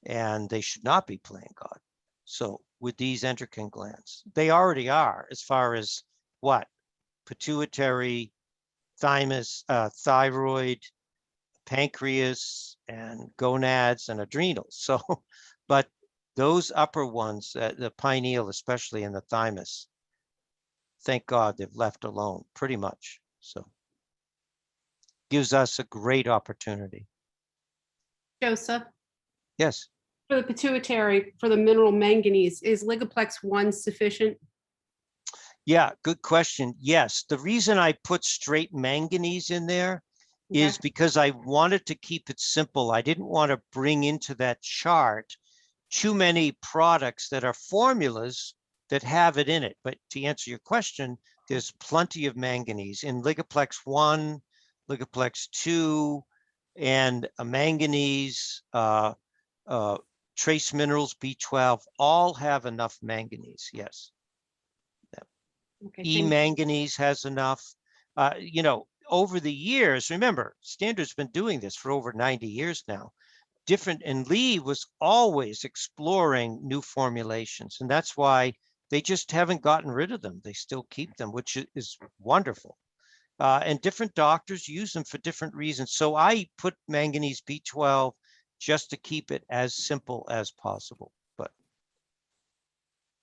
and they should not be playing God. So with these endocrine glands, they already are, as far as what? Pituitary, thymus, thyroid, pancreas, and gonads and adrenals. So, but those upper ones, the pineal especially, and the thymus, thank God they've left alone pretty much. So gives us a great opportunity. Joseph, Yes. for the pituitary, for the mineral manganese, is Ligaplex 1 sufficient? Yeah, good question. Yes, the reason I put straight manganese in there is because I wanted to keep it simple. I didn't want to bring into that chart too many products that are formulas that have it in it. But to answer your question, there's plenty of manganese in Ligaplex 1, Ligaplex 2, and a manganese, trace minerals, B12, all have enough manganese, yes. Okay, E thank you. manganese has enough. You know, over the years, remember, Standard's been doing this for over 90 years now. And Lee was always exploring new formulations, and that's why they just haven't gotten rid of them. They still keep them, which is wonderful. And different doctors use them for different reasons. So I put manganese B12 just to keep it as simple as possible. But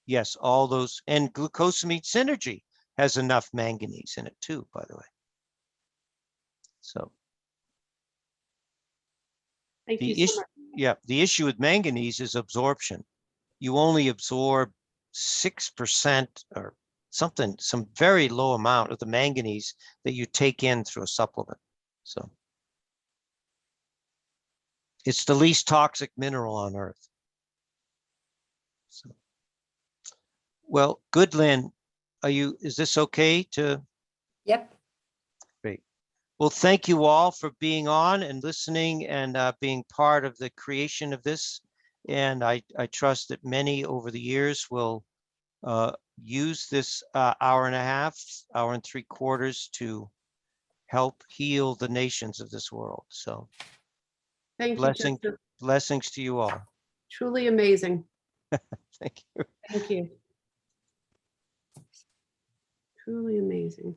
yes, all those, and glucosamine synergy has enough manganese in it too, by the way. So Thank the you so issue, much. yeah, the issue with manganese is absorption. You only absorb 6% or something, some very low amount of the manganese that you take in through a supplement. So it's the least toxic mineral on Earth. So, well, good, Lynn. Is this okay to? Yep. Great. Well, thank you all for being on and listening and being part of the creation of this. And I trust that many over the years will use this hour and a half, hour and 3/4 to help heal the nations of this world. So Thank you, Joseph. blessings to you all. Truly amazing. Thank you. Thank you. Truly amazing.